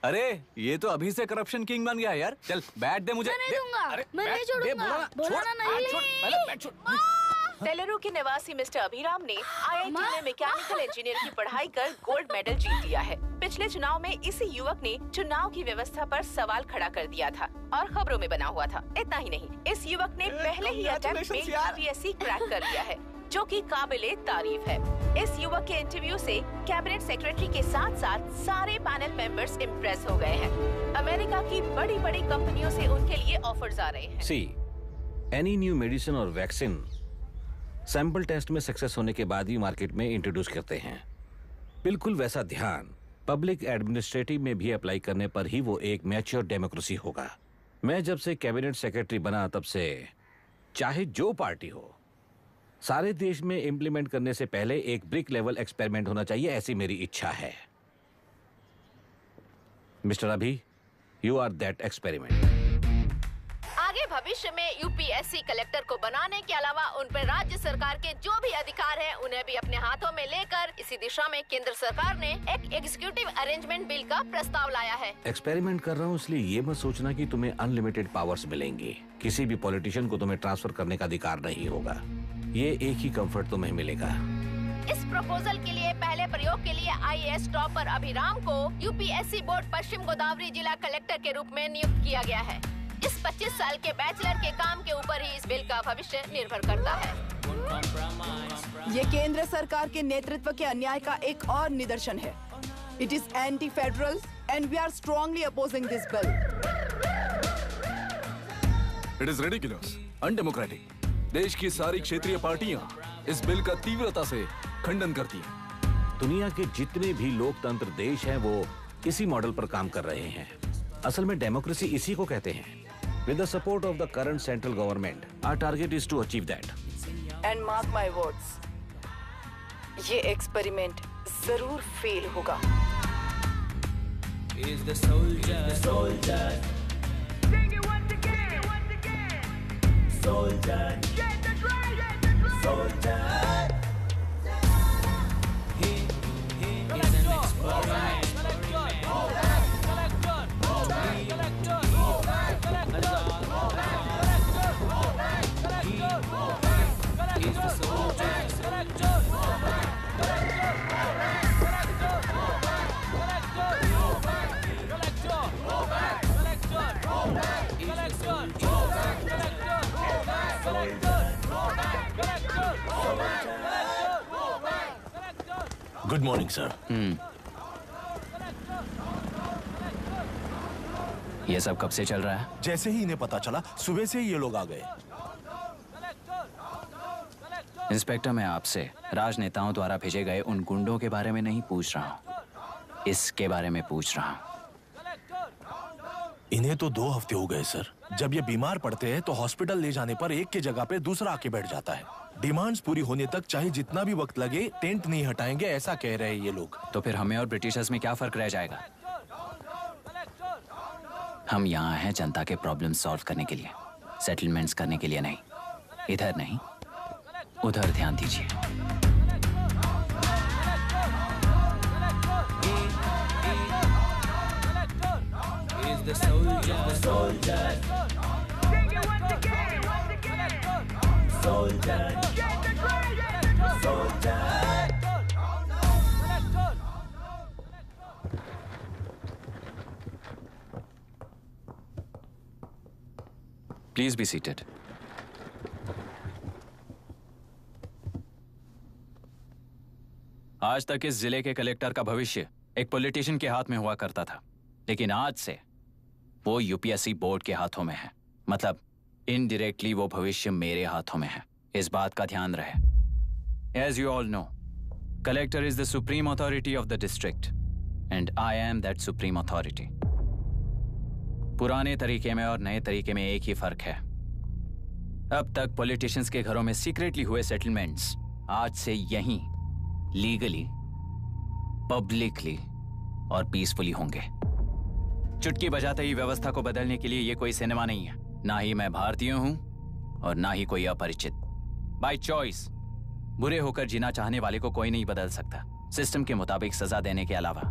अरे ये तो अभी से करप्शन किंग बन गया है यार। चल बैठ दे मुझे। मैं नहीं दूंगा। मैं नहीं छोड़ूंगा। बोला ना नहीं। तेलुरु के निवासी मिस्टर अभिराम ने IIT में मैकेनिकल इंजीनियर की पढ़ाई कर गोल्ड मेडल जीत लिया है। पिछले चुनाव में इसी युवक ने चुनाव की व्यवस्था पर सवाल खड़ा कर दिया था और खबरों में बना हुआ था। इतना ही नहीं, इस युवक ने पहले ही अटेम्प्ट में UPSC क्रैक कर लिया है, जो कि काबिले तारीफ है। इस युवक के इंटरव्यू से कैबिनेट सेक्रेटरी के साथ साथ सारे पैनल मेंबर्स इम्प्रेस हो गए हैं। अमेरिका की बड़ी बड़ी कंपनियों से उनके लिए ऑफर्स आ रहे हैं। सी एनी न्यू मेडिसिन और वैक्सीन सैंपल टेस्ट में सक्सेस होने के बाद ही मार्केट में इंट्रोड्यूस करते हैं। बिल्कुल वैसा ध्यान पब्लिक एडमिनिस्ट्रेटिव में भी अप्लाई करने पर ही वो एक मैच्योर डेमोक्रेसी होगा। मैं जब से कैबिनेट सेक्रेटरी बना तब से चाहे जो पार्टी हो, सारे देश में इंप्लीमेंट करने से पहले एक ब्रिक लेवल एक्सपेरिमेंट होना चाहिए, ऐसी मेरी इच्छा है। मिस्टर अभी, यू आर दैट एक्सपेरिमेंट। आगे भविष्य में यूपीएससी कलेक्टर को बनाने के अलावा उन पर राज्य सरकार के जो भी अधिकार हैं उन्हें भी अपने हाथों में लेकर इसी दिशा में केंद्र सरकार ने एक एग्जीक्यूटिव अरेंजमेंट बिल का प्रस्ताव लाया है। एक्सपेरिमेंट कर रहा हूँ इसलिए ये मत सोचना कि तुम्हें अनलिमिटेड पावर्स मिलेंगे। किसी भी पॉलिटिशियन को तुम्हें ट्रांसफर करने का अधिकार नहीं होगा। ये एक ही कंफर्ट तुम्हें मिलेगा। इस प्रपोजल के लिए पहले प्रयोग के लिए आईएएस टॉपर अभिराम को यूपीएससी बोर्ड पश्चिम गोदावरी जिला कलेक्टर के रूप में नियुक्त किया गया है। इस 25 साल के बैचलर के काम के ऊपर ही इस बिल का भविष्य निर्भर करता है। ये केंद्र सरकार के नेतृत्व के अन्याय का एक और निदर्शन है। It is anti federal and we are strongly opposing this bill. It is ridiculous, undemocratic. देश की सारी क्षेत्रीय पार्टियां इस बिल का तीव्रता से खंडन करती हैं। दुनिया के जितने भी लोकतंत्र देश हैं वो इसी मॉडल पर काम कर रहे हैं। असल में डेमोक्रेसी इसी को कहते हैं। With the support of the current central government, our target is to achieve that. And mark my words, ये एक्सपेरिमेंट जरूर फेल होगा। Is the soldier. Sing it once again. Soldier. Get the dragon. Soldier. He is an experiment. Good morning sir. ये सब कब से चल रहा है? जैसे ही इन्हें पता चला सुबह से ही ये लोग आ गए। इंस्पेक्टर, मैं आपसे राजनेताओं द्वारा भेजे गए उन गुंडों के बारे में नहीं पूछ रहा हूँ, इसके बारे में पूछ रहा हूँ। इन्हें तो 2 हफ्ते हो गए सर। जब ये बीमार पड़ते हैं तो हॉस्पिटल ले जाने पर एक की जगह पे दूसरा आके बैठ जाता है। डिमांड्स पूरी होने तक चाहे जितना भी वक्त लगे टेंट नहीं हटाएंगे, ऐसा कह रहे हैं ये लोग। तो फिर हमें और ब्रिटिशर्स में क्या फर्क रह जाएगा? हम यहाँ हैं जनता के प्रॉब्लम सॉल्व करने के लिए, सेटलमेंट्स करने के लिए नहीं। इधर नहीं, उधर ध्यान दीजिए। The soldier. Sing it once again. Soldier. Get the dragon. Soldier. Please be seated. आज तक इस जिले के कलेक्टर का भविष्य एक पॉलिटिशियन के हाथ में हुआ करता था, लेकिन आज से वो यूपीएससी बोर्ड के हाथों में है। मतलब इनडायरेक्टली वो भविष्य मेरे हाथों में है। इस बात का ध्यान रहे। As you all know, collector is the supreme authority of the district and I am that supreme authority. पुराने तरीके में और नए तरीके में एक ही फर्क है। अब तक पॉलिटिशियंस के घरों में सीक्रेटली हुए सेटलमेंट्स आज से यहीं लीगली, पब्लिकली और पीसफुली होंगे। चुटकी बजाते ही व्यवस्था को बदलने के लिए ये कोई सिनेमा नहीं है। ना ही मैं भारतीय हूं और ना ही कोई अपरिचित। बाय चॉइस बुरे होकर जीना चाहने वाले को कोई नहीं बदल सकता, सिस्टम के मुताबिक सजा देने के अलावा।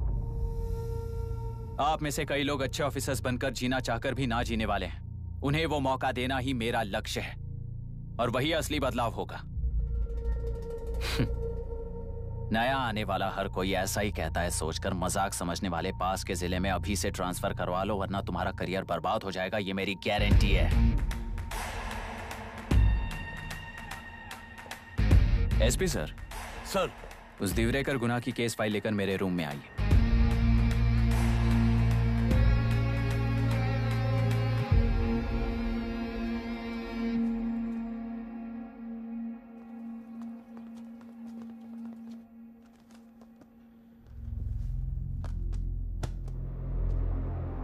आप में से कई लोग अच्छे ऑफिसर्स बनकर जीना चाहकर भी ना जीने वाले हैं। उन्हें वो मौका देना ही मेरा लक्ष्य है और वही असली बदलाव होगा। नया आने वाला हर कोई ऐसा ही कहता है सोचकर मजाक समझने वाले पास के जिले में अभी से ट्रांसफर करवा लो वरना तुम्हारा करियर बर्बाद हो जाएगा, ये मेरी गारंटी है। SP sir. सर, उस दिवरेकर गुनाह की केस फाइल लेकर मेरे रूम में आइए।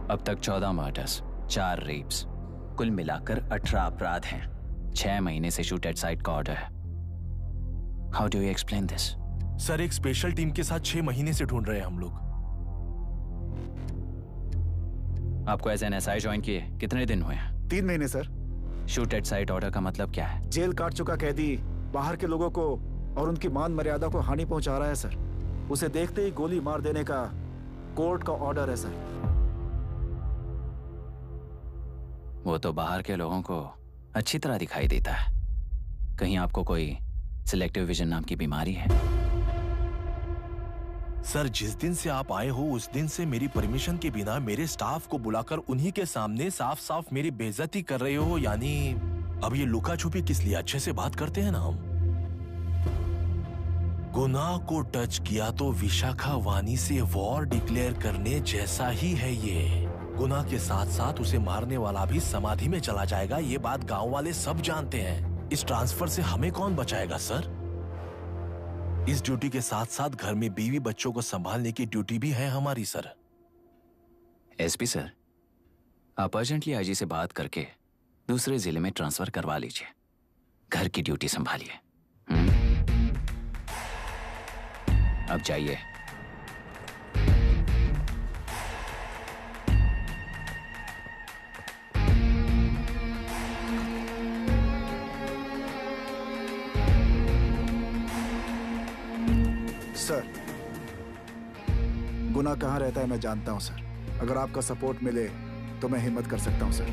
अब तक 14 मर्डर्स, 4 रेप्स, कुल मिलाकर 18 अपराध हैं। 6 महीने से शूट एट साइट का ऑर्डर है। How do you explain this? Sir, एक स्पेशल टीम के साथ 6 महीने से ढूंढ रहे हैं हम लोग। आपको एज एन एसआई ज्वाइन किए कितने दिन हुए हैं? 3 महीने sir. Shoot at site order का मतलब क्या है? जेल काट चुका कैदी बाहर के लोगों को और उनकी मान मर्यादा को हानि पहुंचा रहा है सर। उसे देखते ही गोली मार देने का कोर्ट का ऑर्डर है सर। वो तो बाहर के लोगों को अच्छी तरह दिखाई देता है। कहीं आपको कोई सिलेक्टिव विजन नाम की बीमारी है? सर, जिस दिन से आप आए हो उस दिन से मेरी परमिशन के बिना मेरे स्टाफ को बुलाकर उन्हीं के सामने साफ साफ मेरी बेइज्जती कर रहे हो। यानी अब ये लुका छुपी किस लिए? अच्छे से बात करते हैं ना हम। गुनाह को टच किया तो विशाखा वानी से वॉर डिक्लेयर करने जैसा ही है ये। गुनाह के साथ साथ उसे मारने वाला भी समाधि में चला जाएगा। ये बात गांव वाले सब जानते हैं। इस ट्रांसफर से हमें कौन बचाएगा सर? इस ड्यूटी के साथ साथ घर में बीवी बच्चों को संभालने की ड्यूटी भी है हमारी सर। एसपी सर, आप अर्जेंटली आईजी से बात करके दूसरे जिले में ट्रांसफर करवा लीजिए। घर की ड्यूटी संभालिए। अब जाइए। सर, गुनाह कहाँ रहता है मैं जानता हूं सर। अगर आपका सपोर्ट मिले तो मैं हिम्मत कर सकता हूं सर।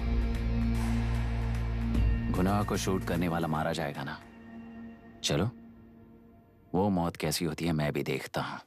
गुनाह को शूट करने वाला मारा जाएगा ना? चलो, वो मौत कैसी होती है मैं भी देखता हूं।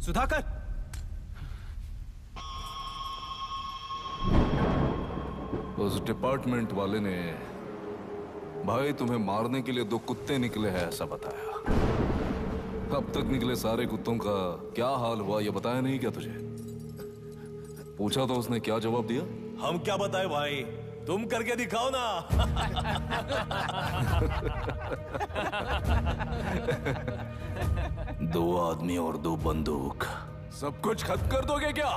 सुधाकर, उस डिपार्टमेंट वाले ने भाई तुम्हें मारने के लिए 2 कुत्ते निकले हैं ऐसा बताया। अब तक निकले सारे कुत्तों का क्या हाल हुआ ये बताया नहीं क्या तुझे? पूछा तो उसने क्या जवाब दिया? हम क्या बताए भाई, तुम करके दिखाओ ना। 2 आदमी और 2 बंदूक, सब कुछ खत्म कर दोगे क्या?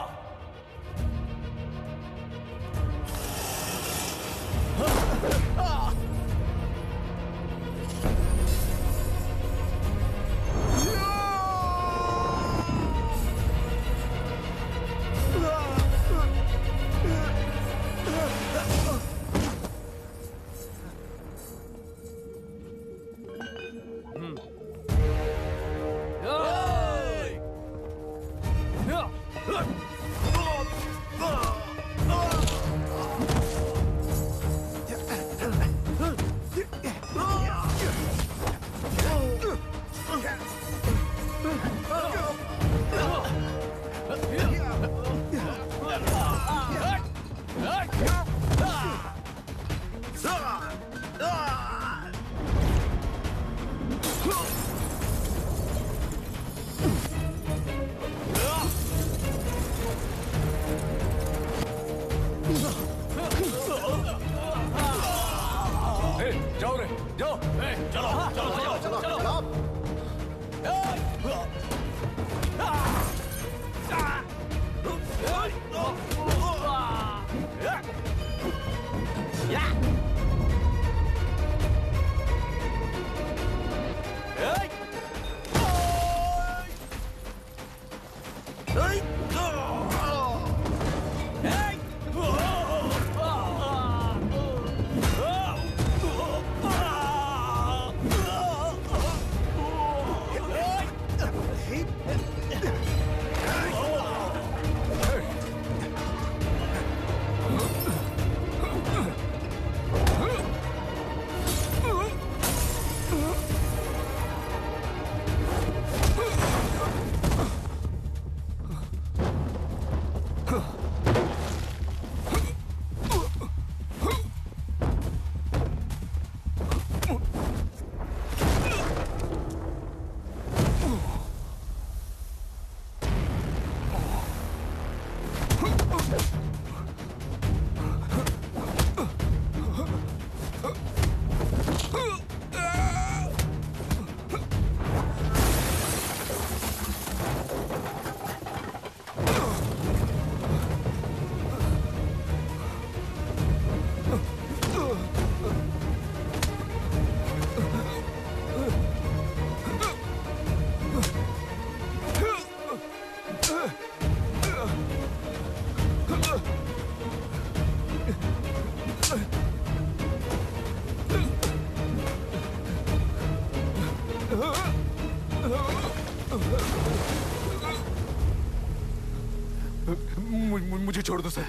मुझे छोड़ दो सर,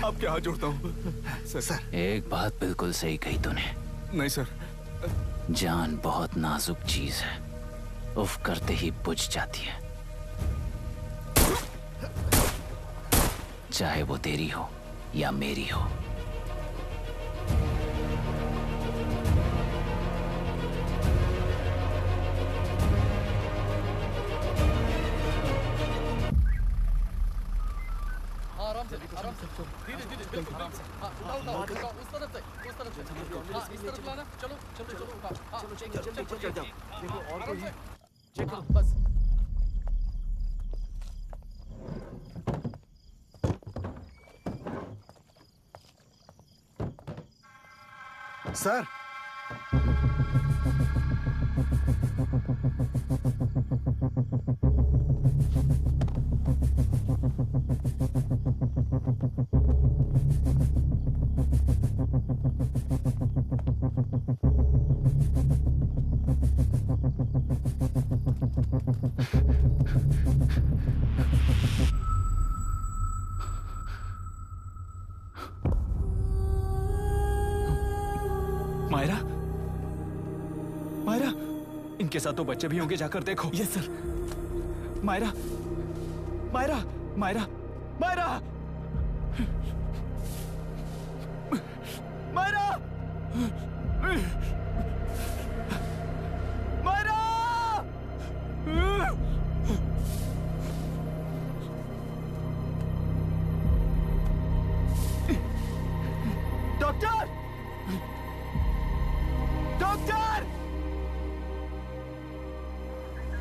आपके हाथ जोड़ता हूँ सर। एक बात बिल्कुल सही कही तूने। नहीं सर। जान बहुत नाजुक चीज है, उफ करते ही बुझ जाती है, चाहे वो तेरी हो या मेरी हो। आराम से धीरे धीरे बिल्कुल आराम से। उठाओ उस तरफ से इस तरफ लाना। चलो चल जाओ। देखो और कोई चेक करो बस। सर मायरा, मायरा, इनके साथ तो बच्चे भी होंगे, जाकर देखो। Yes sir. Myra, Myra, Myra, Myra, Myra, Myra, doctor, doctor!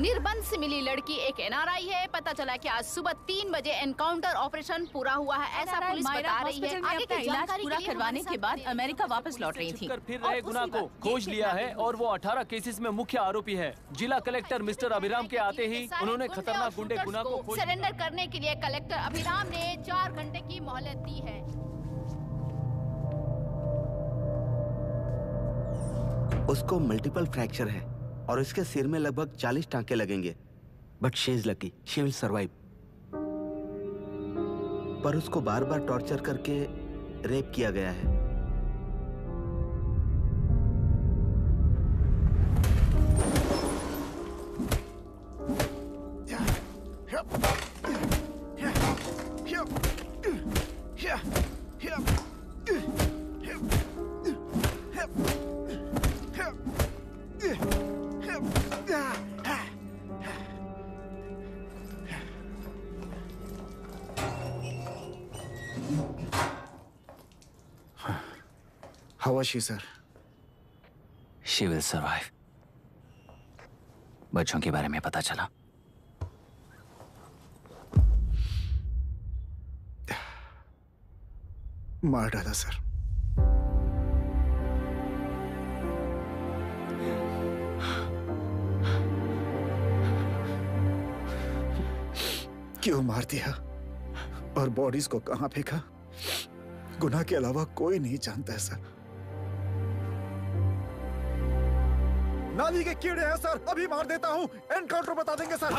निर्बंध से मिली लड़की एक एनआरआई है। पता चला कि आज सुबह 3 बजे एनकाउंटर ऑपरेशन पूरा हुआ है, ऐसा पुलिस बता रही है। आगे की इलाज जानकारी पूरा के लिए करवाने हमारे के बाद साथ अमेरिका वापस लौट रही थी। फिर रहे गुनाह को खोज लिया है और वो 18 केसेस में मुख्य आरोपी है। जिला कलेक्टर मिस्टर अभिराम के आते ही उन्होंने खतरनाक गुंडे गुनाह को खोज सरेंडर करने के लिए कलेक्टर अभिराम ने 4 घंटे की मोहलत दी है। उसको मल्टीपल फ्रैक्चर है और उसके सिर में लगभग 40 टांके लगेंगे, but she is lucky, she will survive. पर उसको बार बार टॉर्चर करके रेप किया गया है। How was she, sir? She will survive. बच्चों के बारे में पता चला? मार डाला सर। क्यों मार दिया और बॉडीज को कहां फेंका, गुनाह के अलावा कोई नहीं जानता है सर। नाली के कीड़े हैं सर, अभी मार देता हूं, एनकाउंटर बता देंगे सर।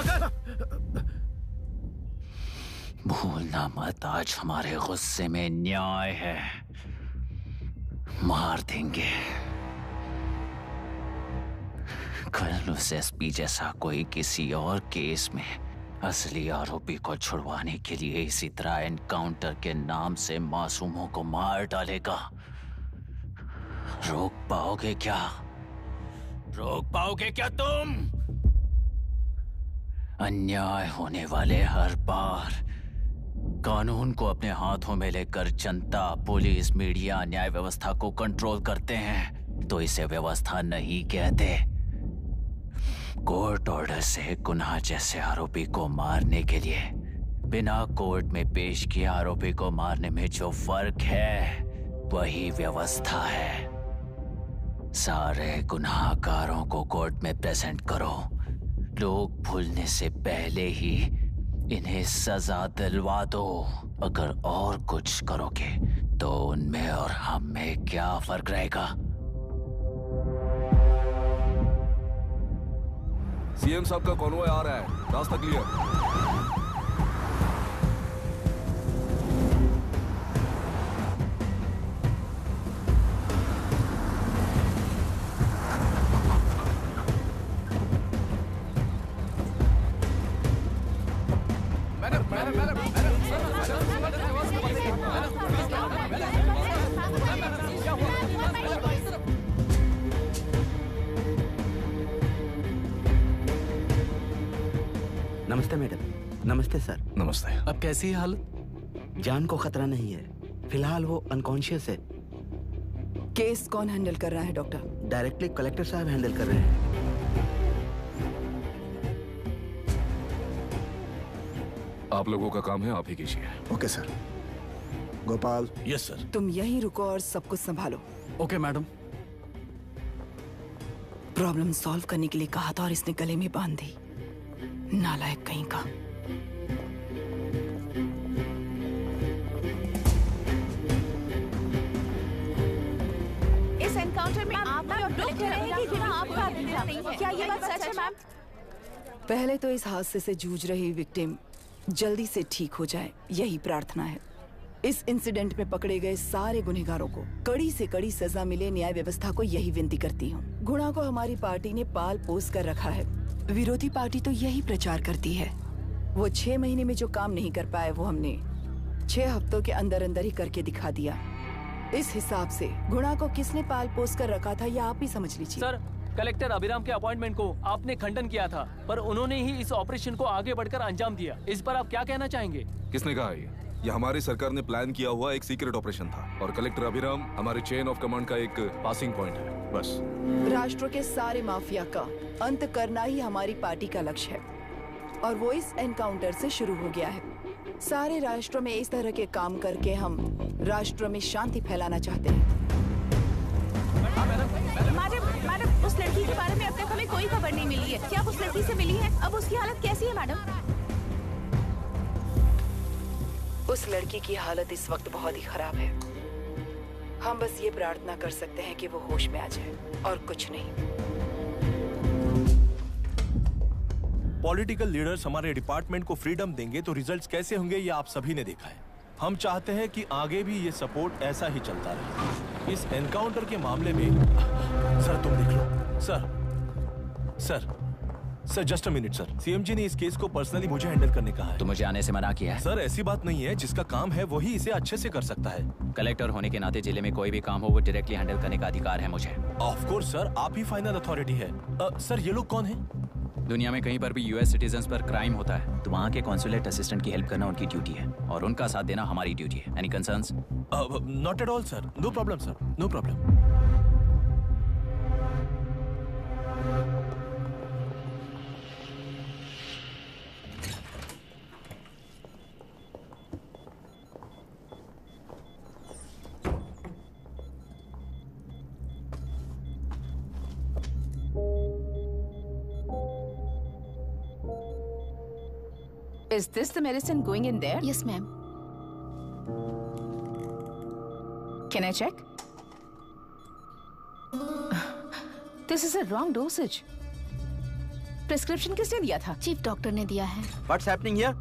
भूलना मत, आज हमारे गुस्से में न्याय है, मार देंगे। कल उस एसपी जैसा कोई किसी और केस में असली आरोपी को छुड़वाने के लिए इसी तरह एनकाउंटर के नाम से मासूमों को मार डालेगा। रोक पाओगे क्या? रोक पाओगे क्या तुम? अन्याय होने वाले हर बार कानून को अपने हाथों में लेकर जनता, पुलिस, मीडिया, न्याय व्यवस्था को कंट्रोल करते हैं तो इसे व्यवस्था नहीं कहते। कोर्ट ऑर्डर से गुनाह जैसे आरोपी को मारने के लिए बिना कोर्ट में पेश किए आरोपी को मारने में जो फर्क है वही व्यवस्था है। सारे गुनाहगारों को कोर्ट में प्रेजेंट करो, लोग भूलने से पहले ही इन्हें सजा दिलवा दो। अगर और कुछ करोगे तो उनमें और हम में क्या फर्क रहेगा? सीएम साहब का कॉन्वॉय आ रहा है, रास्ता क्लियर। नमस्ते मैडम। नमस्ते सर। नमस्ते। अब कैसी है हालत? जान को खतरा नहीं है, फिलहाल वो अनकॉन्शियस है। केस कौन हैंडल कर रहा है डॉक्टर? डायरेक्टली कलेक्टर साहब हैंडल कर रहे हैं। आप लोगों का काम है, आप ही कीजिए। Okay sir. Gopal. Yes sir. तुम यहीं रुको और सब कुछ संभालो। Okay madam. प्रॉब्लम सॉल्व करने के लिए कहा था और इसने गले में बांध दी। नालायक कहीं का। इस एनकाउंटर में आप लोग कह रहे हैं कि गुनाह आपका नहीं है। क्या ये बात सच है मैम? पहले तो इस हादसे से जूझ रही विक्टिम जल्दी से ठीक हो जाए, यही प्रार्थना है। इस इंसिडेंट में पकड़े गए सारे गुनहगारों को कड़ी से कड़ी सजा मिले, न्याय व्यवस्था को यही विनती करती हूँ। गुणा को हमारी पार्टी ने पाल पोस कर रखा है। विरोधी पार्टी तो यही प्रचार करती है। वो 6 महीने में जो काम नहीं कर पाए वो हमने 6 हफ्तों के अंदर अंदर ही करके दिखा दिया। इस हिसाब से गुणा को किसने पाल पोस कर रखा था यह आप ही समझ लीजिए। सर, कलेक्टर अभिराम के अपॉइंटमेंट को आपने खंडन किया था, पर उन्होंने ही इस ऑपरेशन को आगे बढ़कर अंजाम दिया। इस पर आप क्या कहना चाहेंगे? किसने कहा ये हमारी सरकार ने प्लान किया हुआ एक सीक्रेट ऑपरेशन था और कलेक्टर अभिराम हमारे चेन ऑफ कमांड का एक पासिंग पॉइंट है, बस। राष्ट्र के सारे माफिया का अंत करना ही हमारी पार्टी का लक्ष्य है और वो इस एनकाउंटर से शुरू हो गया है। सारे राष्ट्रों में इस तरह के काम करके हम राष्ट्र में शांति फैलाना चाहते हैं। मैडम, उस लड़की के बारे में अब तक हमें कोई खबर नहीं मिली है। क्या आप उस लड़की से मिली है? अब उसकी हालत कैसी है मैडम? उस लड़की की हालत इस वक्त बहुत ही खराब है। हम बस ये प्रार्थना कर सकते हैं कि वो होश में आ जाए और कुछ नहीं। पॉलिटिकल लीडर्स हमारे डिपार्टमेंट को फ्रीडम देंगे तो रिजल्ट्स कैसे होंगे ये आप सभी ने देखा है। हम चाहते हैं कि आगे भी ये सपोर्ट ऐसा ही चलता रहे। इस एनकाउंटर के मामले में सर तुम देख लो। Sir just a minute sir. CM ji ने इस केस को पर्सनली मुझे हैंडल करने कहा है। तो मुझे आने से मना किया है। सर ऐसी बात नहीं है, जिसका काम है वही इसे अच्छे से कर सकता है। कलेक्टर होने के नाते जिले में कोई भी काम हो वो डायरेक्टली हैंडल करने का अधिकार है मुझे। ऑफ कोर्स सर, आप ही फाइनल अथॉरिटी है। सर ये लोग कौन है? दुनिया में कहीं पर भी यूएस सिटीजन्स पर क्राइम होता है तो वहाँ के कॉन्सुलेट असिस्टेंट की हेल्प करना उनकी ड्यूटी है और उनका साथ देना हमारी ड्यूटी है। Any concerns? Not at all sir, no problem sir, no problem. Is this the medicine going in there? Yes, ma'am. Can I check? This is a wrong dosage. Prescription किसने दिया था? चीफ डॉक्टर ने दिया है। What's happening here?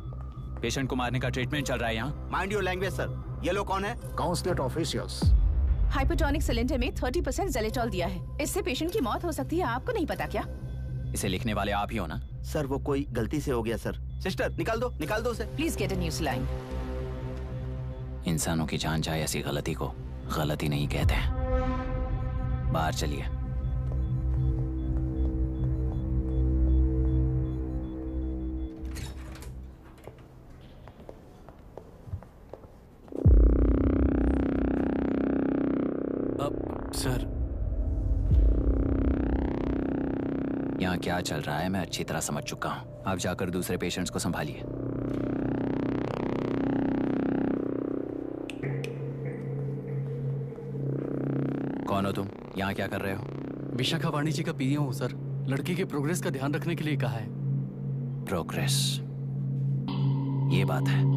Patient को मारने का treatment चल रहा है यहाँ। Mind your language, sir. ये लोग कौन है? Consulate officials. हाइपोटोनिक सिलेंडर में 30% जेलेटॉल दिया है। इससे पेशेंट की मौत हो सकती है। आपको नहीं पता क्या? इसे लिखने वाले आप ही हो ना? सर वो कोई गलती से हो गया सर। सिस्टर निकाल दो उसे। Please get a new saline. इंसानों की जान जाए ऐसी गलती को गलती नहीं कहते हैं। बाहर चलिए। सर, यहाँ क्या चल रहा है मैं अच्छी तरह समझ चुका हूँ। आप जाकर दूसरे पेशेंट्स को संभालिए। कौन हो तुम? यहाँ क्या कर रहे हो? विशाखा वाणी जी का पीएम हूँ सर। लड़की के प्रोग्रेस का ध्यान रखने के लिए कहा है। प्रोग्रेस, ये बात है।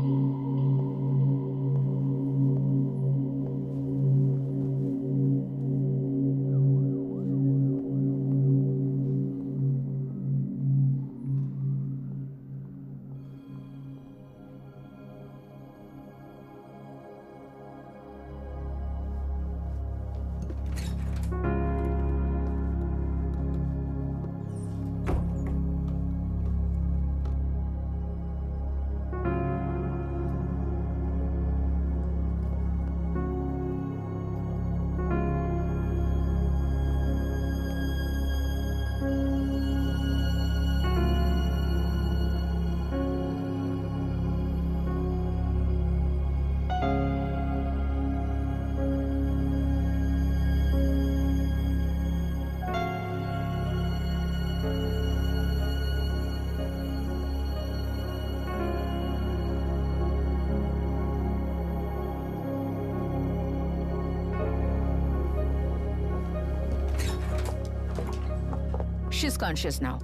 She's conscious now.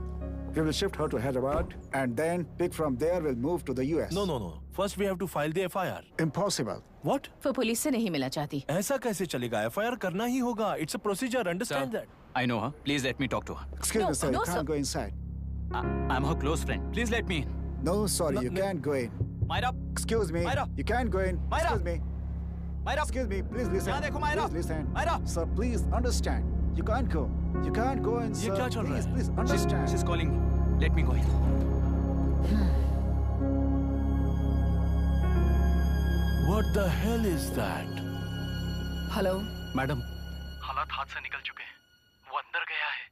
We will shift her to Hyderabad and then pick from there. We'll move to the US. No. First we have to file the FIR. Impossible. What? वो पुलिस से नहीं मिलना चाहती। ऐसा कैसे चलेगा? FIR करना ही होगा. It's a procedure. Understand that? I know her. Please let me talk to her. Excuse me, sir. You can't go inside. I'm her close friend. Please let me in. No, sorry, you can't go in. Myra. Excuse me. Myra. You can't go in. Myra. Excuse me. Myra. Excuse me. Please listen. यहाँ देखो Myra. Please listen. Myra. Sir, please understand. You can't go. You can't go in, sir. ये क्या चल रहा है? Please understand. She's calling me. Let me go in. What the hell is that? Hello madam, हालात हाथ से निकल चुके हैं। वो अंदर गया है।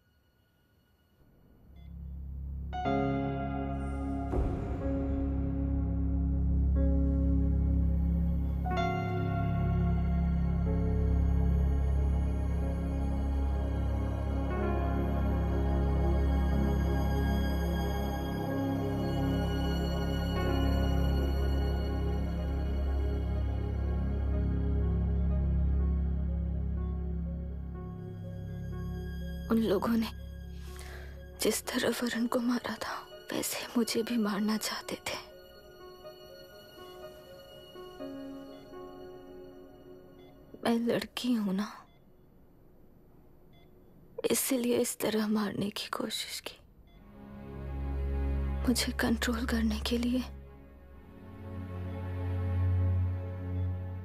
उन लोगों ने जिस तरह वरुण को मारा था वैसे मुझे भी मारना चाहते थे। मैं लड़की हूं ना, इसलिए इस तरह मारने की कोशिश की। मुझे कंट्रोल करने के लिए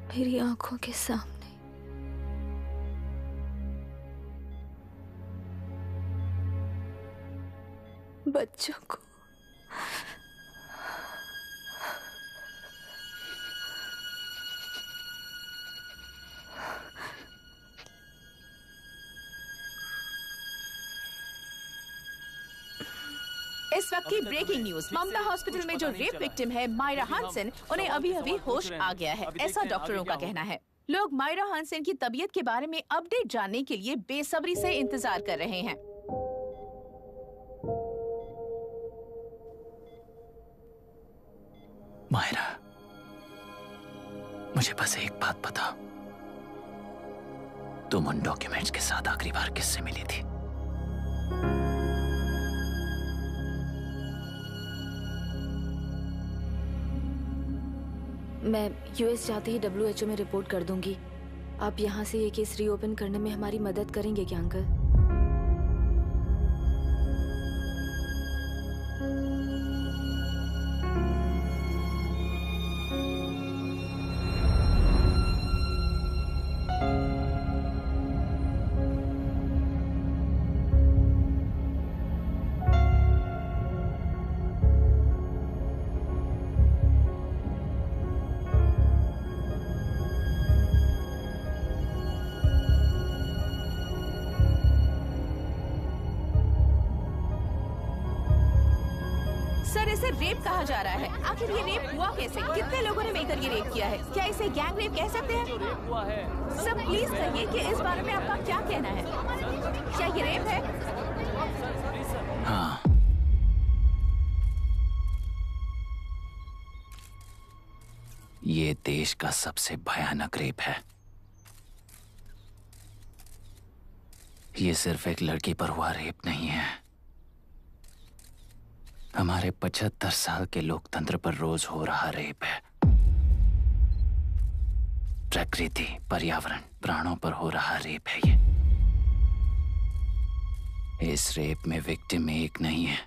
मेरी आंखों के सामने बच्चों को इस वक्त की ब्रेकिंग न्यूज। ममता हॉस्पिटल में जो रेप विक्टिम है मायरा हानसन, उन्हें अभी अभी होश आ गया है, ऐसा डॉक्टरों का कहना है। लोग मायरा हानसन की तबीयत के बारे में अपडेट जानने के लिए बेसब्री से इंतजार कर रहे हैं। मायरा, मुझे बस एक बात बता, तुम उन डॉक्यूमेंट्स के साथ आखिरी बार किससे मिली थी? मैं यूएस जाते ही WHO में रिपोर्ट कर दूंगी। आप यहाँ से ये केस रीओपन करने में हमारी मदद करेंगे क्या अंकल? इसे रेप कहा जा रहा है। आखिर ये रेप हुआ कैसे? कितने लोगों ने मिलकर ये रेप किया है? क्या इसे गैंग रेप कह सकते हैं? सर प्लीज कहिए कि इस बारे में आपका क्या कहना है? क्या ये रेप है? हाँ, ये देश का सबसे भयानक रेप है। ये सिर्फ एक लड़की पर हुआ रेप नहीं है, हमारे 75 साल के लोकतंत्र पर रोज हो रहा रेप है। प्रकृति, पर्यावरण, प्राणों पर हो रहा रेप है ये। इस रेप में विक्टिम एक नहीं है,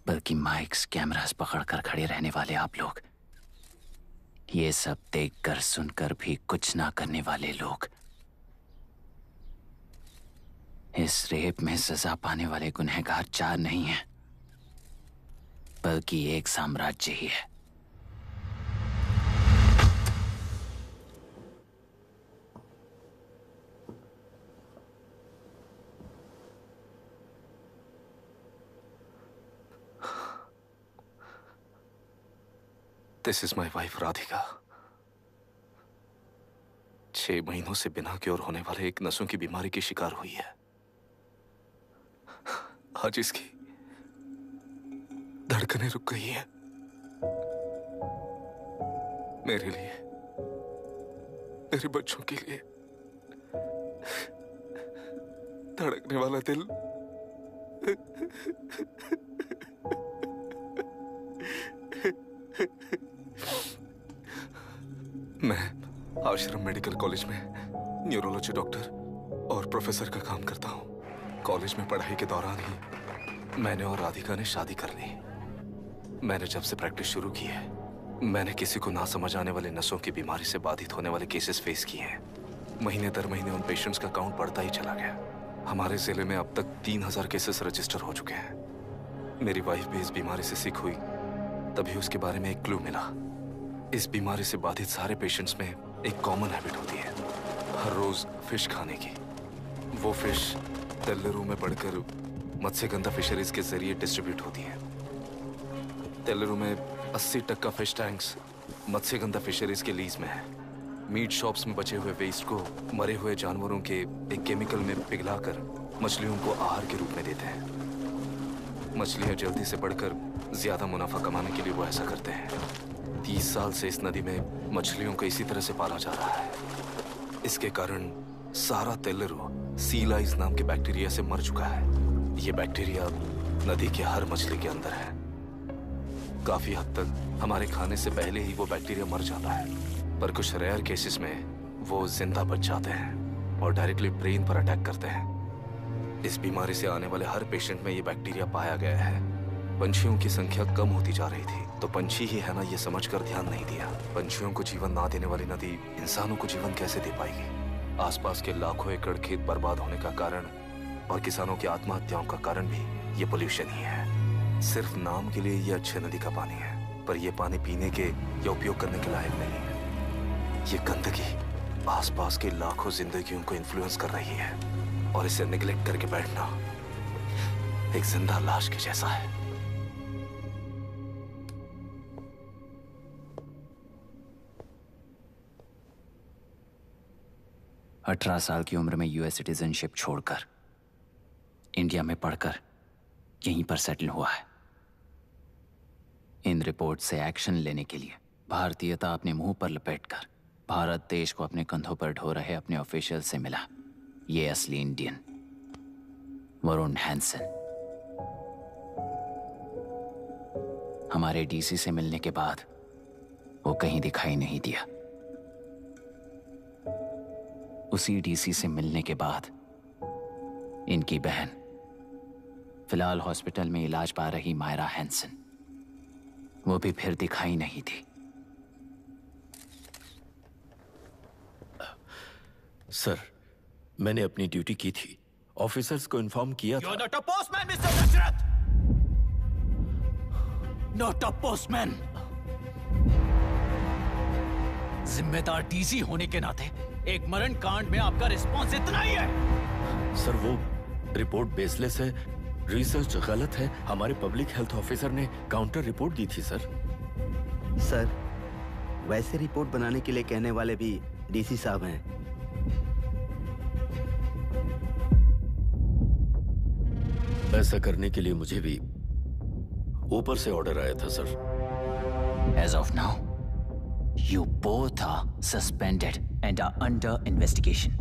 बल्कि माइक्स, कैमरास पकड़कर खड़े रहने वाले आप लोग। ये सब देखकर सुनकर भी कुछ ना करने वाले लोग। इस रेप में सजा पाने वाले गुनहगार 4 नहीं हैं, बल्कि एक साम्राज्य ही है। This is my wife Radhika. 6 महीनों से बिना क्योर होने वाले एक नसों की बीमारी की शिकार हुई है। आज इसकी धड़कनें रुक गई हैं। मेरे लिए, मेरे बच्चों के लिए धड़कने वाला दिल मैं आश्रम मेडिकल कॉलेज में न्यूरोलॉजी डॉक्टर और प्रोफेसर का काम करता हूँ। कॉलेज में पढ़ाई के दौरान ही मैंने और राधिका ने शादी कर ली। मैंने जब से प्रैक्टिस शुरू की है, मैंने किसी को ना समझ आने वाले नसों की बीमारी से बाधित होने वाले केसेस फेस किए हैं। महीने दर महीने उन पेशेंट्स का काउंट बढ़ता ही चला गया। हमारे जिले में अब तक 3000 केसेस रजिस्टर हो चुके हैं। मेरी वाइफ भी इस बीमारी से सिक हुई, तभी उसके बारे में एक क्लू मिला। इस बीमारी से बाधित सारे पेशेंट्स में एक कॉमन हैबिट होती है, हर रोज फिश खाने की। वो फिश तेल्लेरू में बढ़कर मत्स्यगंधा फिशरीज के जरिए डिस्ट्रीब्यूट होती है। तेल्लेरू में 80% फिश टैंक्स मत्स्यगंधा फिशरीज के लीज में है। मीट शॉप्स में बचे हुए वेस्ट को मरे हुए जानवरों के एक केमिकल में पिघलाकर मछलियों को आहार के रूप में देते हैं। मछलियां जल्दी से बढ़कर ज्यादा मुनाफा कमाने के लिए वो ऐसा करते हैं। 30 साल से इस नदी में मछलियों को इसी तरह से पाला जा रहा है। इसके कारण सारा तेल्लेरू सी लाइस नाम के बैक्टीरिया से मर चुका है। ये बैक्टीरिया नदी के हर मछली के अंदर है। काफी हद तक हमारे खाने से पहले ही वो बैक्टीरिया मर जाता है, पर कुछ रेयर केसेस में वो जिंदा बच जाते हैं और डायरेक्टली ब्रेन पर अटैक करते हैं। इस बीमारी से आने वाले हर पेशेंट में ये बैक्टीरिया पाया गया है। पंछियों की संख्या कम होती जा रही थी, तो पंछी ही है ना ये समझकर ध्यान नहीं दिया। पंछियों को जीवन ना देने वाली नदी इंसानों को जीवन कैसे दे पाएगी? आसपास के लाखों एकड़ खेत बर्बाद होने का कारण और किसानों की आत्महत्याओं का कारण भी ये पोल्यूशन ही है। सिर्फ नाम के लिए ये अच्छे नदी का पानी है, पर ये पानी पीने के या उपयोग करने के लायक नहीं है। ये गंदगी आसपास के लाखों जिंदगियों को इन्फ्लुएंस कर रही है और इसे निगलेक्ट करके बैठना एक जिंदा लाश के जैसा है। अठारह साल की उम्र में यूएस सिटीजनशिप छोड़कर इंडिया में पढ़कर यहीं पर सेटल हुआ है। इन रिपोर्ट से एक्शन लेने के लिए भारतीयता अपने मुंह पर लपेटकर भारत देश को अपने कंधों पर ढो रहे अपने ऑफिशियल से मिला ये असली इंडियन वरुण हैंसन। हमारे डीसी से मिलने के बाद वो कहीं दिखाई नहीं दिया। उसी डीसी से मिलने के बाद इनकी बहन, फिलहाल हॉस्पिटल में इलाज पा रही मायरा हैंसन, वो भी फिर दिखाई नहीं दी। सर, मैंने अपनी ड्यूटी की थी, ऑफिसर्स को इन्फॉर्म किया था। You're not a postman, Mr. Dashrath! Not a postman! जिम्मेदार डीसी होने के नाते एक मरण कांड में आपका रिस्पॉन्स इतना ही है। सर, वो रिपोर्ट बेसलेस है, रिसर्च गलत है। हमारे पब्लिक हेल्थ ऑफिसर ने काउंटर रिपोर्ट दी थी सर। सर, वैसे रिपोर्ट बनाने के लिए कहने वाले भी डीसी साहब हैं। ऐसा करने के लिए मुझे भी ऊपर से ऑर्डर आया था sir. As of now, you both are suspended and are under investigation.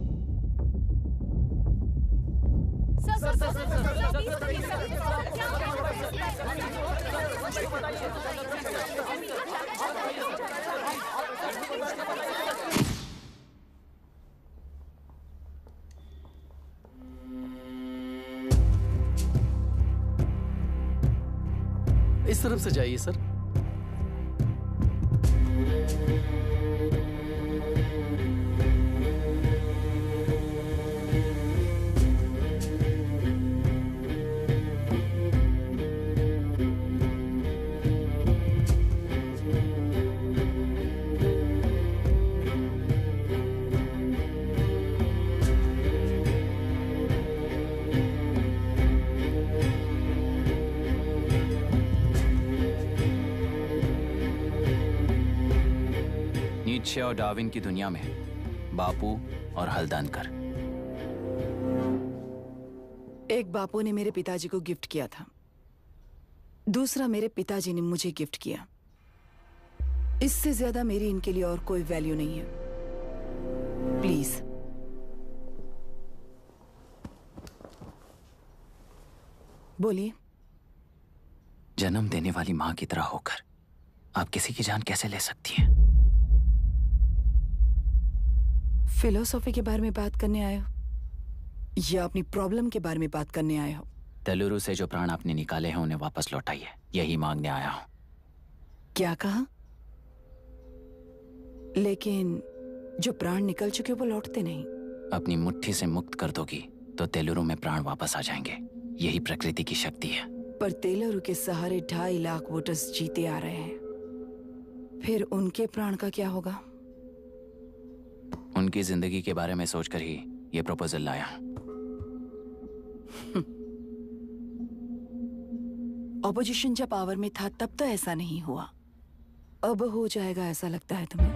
इस तरफ से जाइए सर। नीत्शे और डार्विन की दुनिया में बापू और हल्दानकर। एक बापू ने मेरे पिताजी को गिफ्ट किया था, दूसरा मेरे पिताजी ने मुझे गिफ्ट किया। इससे ज्यादा मेरी इनके लिए और कोई वैल्यू नहीं है। प्लीज बोलिए। जन्म देने वाली मां की तरह होकर आप किसी की जान कैसे ले सकती हैं? फिलोसॉफी के बारे में बात करने आए हो या अपनी प्रॉब्लम के बारे में बात करने आए हो? तेलुरु से जो प्राण आपने निकाले हैं उन्हें वापस लौटाइए, यही मांगने आया हूं। क्या कहा? लेकिन जो प्राण निकल चुके वो लौटते नहीं। अपनी मुट्ठी से मुक्त कर दोगी तो तेलुरु में प्राण वापस आ जाएंगे, यही प्रकृति की शक्ति है। पर तेलुरु के सहारे 2.5 लाख वोटर्स जीते आ रहे हैं, फिर उनके प्राण का क्या होगा? उनकी जिंदगी के बारे में सोचकर ही ये प्रपोजल लाया। ऑपोजिशन जब पावर में था तब तो ऐसा नहीं हुआ, अब हो जाएगा ऐसा लगता है तुम्हें?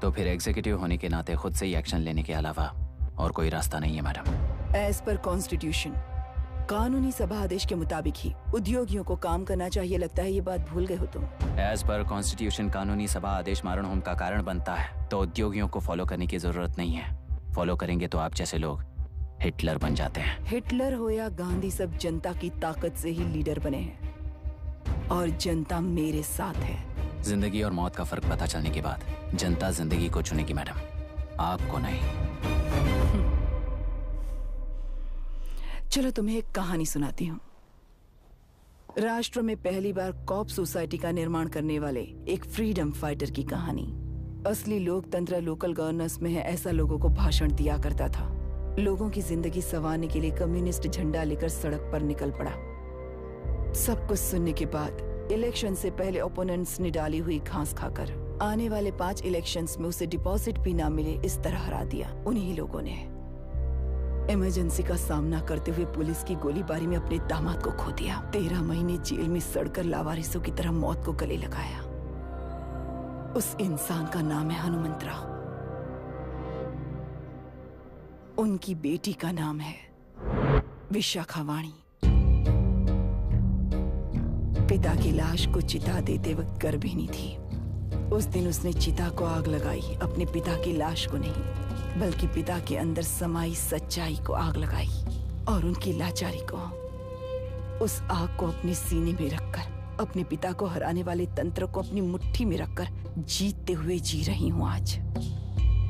तो फिर एग्जीक्यूटिव होने के नाते खुद से ही एक्शन लेने के अलावा और कोई रास्ता नहीं है मैडम। एज पर कॉन्स्टिट्यूशन, कानूनी सभा आदेश के मुताबिक ही उद्योगियों को काम करना चाहिए। लगता है ये बात भूल गए हो तुम। एज पर कॉन्स्टिट्यूशन कानूनी सभा आदेश मारण होम का कारण बनता है, तो उद्योगियों को फॉलो करने की जरूरत नहीं है। फॉलो करेंगे तो आप जैसे लोग हिटलर बन जाते हैं। हिटलर हो या गांधी, सब जनता की ताकत से ही लीडर बने हैं और जनता मेरे साथ है। जिंदगी और मौत का फर्क पता चलने के बाद जनता जिंदगी को चुनेगी मैडम, आपको नहीं। चलो तुम्हें एक कहानी सुनाती हूँ। राष्ट्र में पहली बार कॉप सोसाइटी का निर्माण करने वाले एक फ्रीडम फाइटर की कहानी। असली लोकतंत्र लोकल गवर्नेंस में है, ऐसा लोगों को भाषण दिया करता था। लोगों की जिंदगी संवारने के लिए कम्युनिस्ट झंडा लेकर सड़क पर निकल पड़ा। सब कुछ सुनने के बाद इलेक्शन से पहले ओपोनेंट्स ने डाली हुई घास खाकर आने वाले 5 इलेक्शंस में उसे डिपॉजिट भी ना मिले, इस तरह हरा दिया। उन्हीं लोगों ने इमरजेंसी का सामना करते हुए पुलिस की गोलीबारी में अपने दामाद को खो दिया। 13 महीने जेल में सड़कर लावारिसों की तरह मौत को गले लगाया। उस इंसान का नाम है हनुमंतराव। उनकी बेटी का नाम है विशाखावाणी। पिता की लाश को चिता देते वक्त गर्भिणी थी। उस दिन उसने चिता को आग लगाई, अपने पिता की लाश को नहीं बल्कि पिता के अंदर समाई सच्चाई को आग लगाई और उनकी लाचारी को। उस आग को अपने सीने में रखकर अपने पिता को हराने वाले तंत्र को अपनी मुट्ठी में रखकर जीतते हुए जी रही हूँ आज।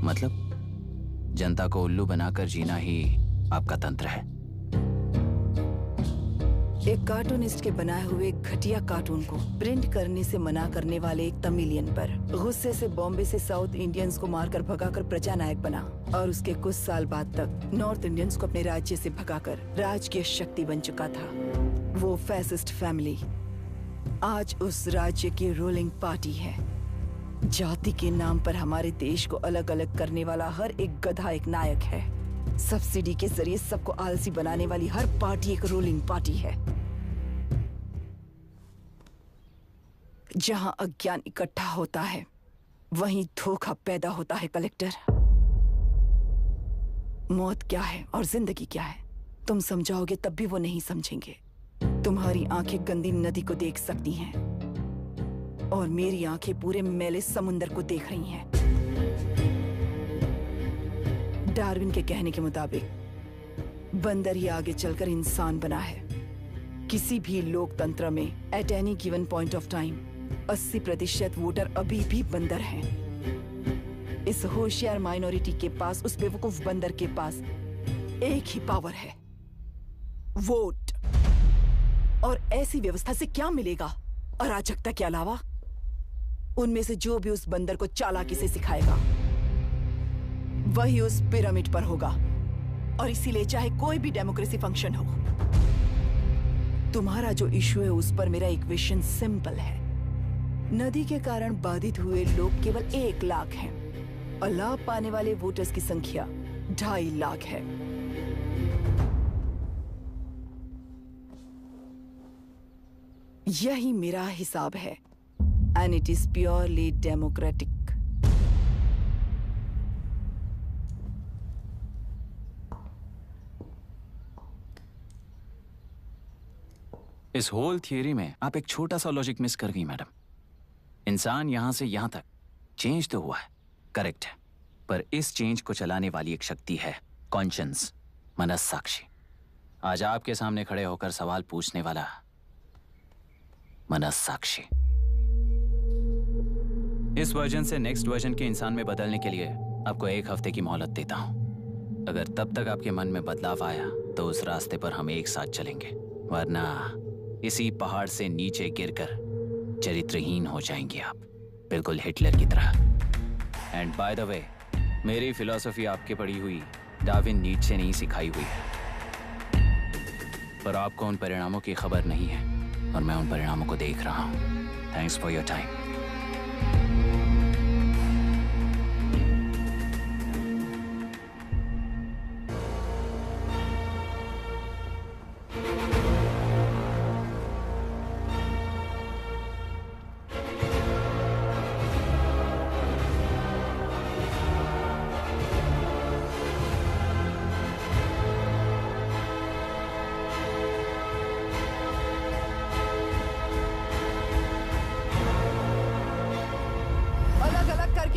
मतलब जनता को उल्लू बनाकर जीना ही आपका तंत्र है? एक कार्टूनिस्ट के बनाए हुए घटिया कार्टून को प्रिंट करने से मना करने वाले एक तमिलियन पर गुस्से से बॉम्बे से साउथ इंडियंस को मारकर भगाकर प्रजानायक बना और उसके कुछ साल बाद तक नॉर्थ इंडियंस को अपने राज्य से भगाकर राजकीय शक्ति बन चुका था। वो फैसिस्ट फैमिली आज उस राज्य की रूलिंग पार्टी है। जाति के नाम पर हमारे देश को अलग अलग करने वाला हर एक गधा एक नायक है। सब्सिडी के जरिए सबको आलसी बनाने वाली हर पार्टी एक रूलिंग पार्टी है। जहां अज्ञान इकट्ठा होता है वहीं धोखा पैदा होता है। कलेक्टर, मौत क्या है और जिंदगी क्या है तुम समझाओगे तब भी वो नहीं समझेंगे। तुम्हारी आंखें गंदी नदी को देख सकती हैं और मेरी आंखें पूरे मैले समुंदर को देख रही हैं। डार्विन के कहने के मुताबिक बंदर ही आगे चलकर इंसान बना है। किसी भी लोकतंत्र में at any given point of time 80% voter अभी भी बंदर हैं। इस होशियार माइनॉरिटी के पास, उस बेवकूफ बंदर के पास एक ही पावर है, वोट। और ऐसी व्यवस्था से क्या मिलेगा अराजकता के अलावा? उनमें से जो भी उस बंदर को चालाकी से सिखाएगा वही उस पिरामिड पर होगा। और इसीलिए चाहे कोई भी डेमोक्रेसी फंक्शन हो, तुम्हारा जो इशू है उस पर मेरा इक्वेशन सिंपल है। नदी के कारण बाधित हुए लोग केवल 1 लाख हैं और लाभ पाने वाले वोटर्स की संख्या 2.5 लाख है। यही मेरा हिसाब है and it is purely democratic. इस होल थियरी में आप एक छोटा सा लॉजिक मिस कर गई मैडम। इंसान यहां से यहां तक चेंज तो हुआ है, करेक्ट है, पर इस चेंज को चलाने वाली एक शक्ति है, कॉन्शियंस, मनस्साक्षी। आज आपके सामने खड़े होकर सवाल पूछने वाला मनस्साक्षी। इस वर्जन से नेक्स्ट वर्जन के इंसान में बदलने के लिए आपको 1 हफ्ते की मोहलत देता हूं। अगर तब तक आपके मन में बदलाव आया तो उस रास्ते पर हम एक साथ चलेंगे, वरना इसी पहाड़ से नीचे गिरकर चरित्रहीन हो जाएंगे आप, बिल्कुल हिटलर की तरह। एंड बाय द वे, मेरी फिलॉसफी आपके पढ़ी हुई डार्विन नीचे नहीं सिखाई हुई है, पर आपको उन परिणामों की खबर नहीं है और मैं उन परिणामों को देख रहा हूं। Thanks for your time.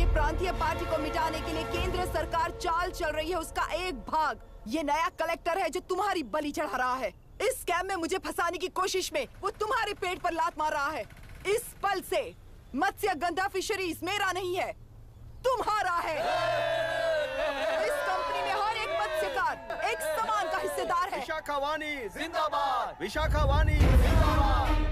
प्रांतीय पार्टी को मिटाने के लिए केंद्र सरकार चाल चल रही है। उसका एक भाग ये नया कलेक्टर है जो तुम्हारी बलि चढ़ा रहा है। इस स्कैम में मुझे फंसाने की कोशिश में वो तुम्हारे पेट पर लात मार रहा है। इस पल से मत्स्य गंधा फिशरीज मेरा नहीं है, तुम्हारा है। इस कंपनी में हर एक मत्स्यकार एक समान का हिस्सेदार है। विशाखावाणी जिंदाबाद, विशाखावाणी जिंदाबाद।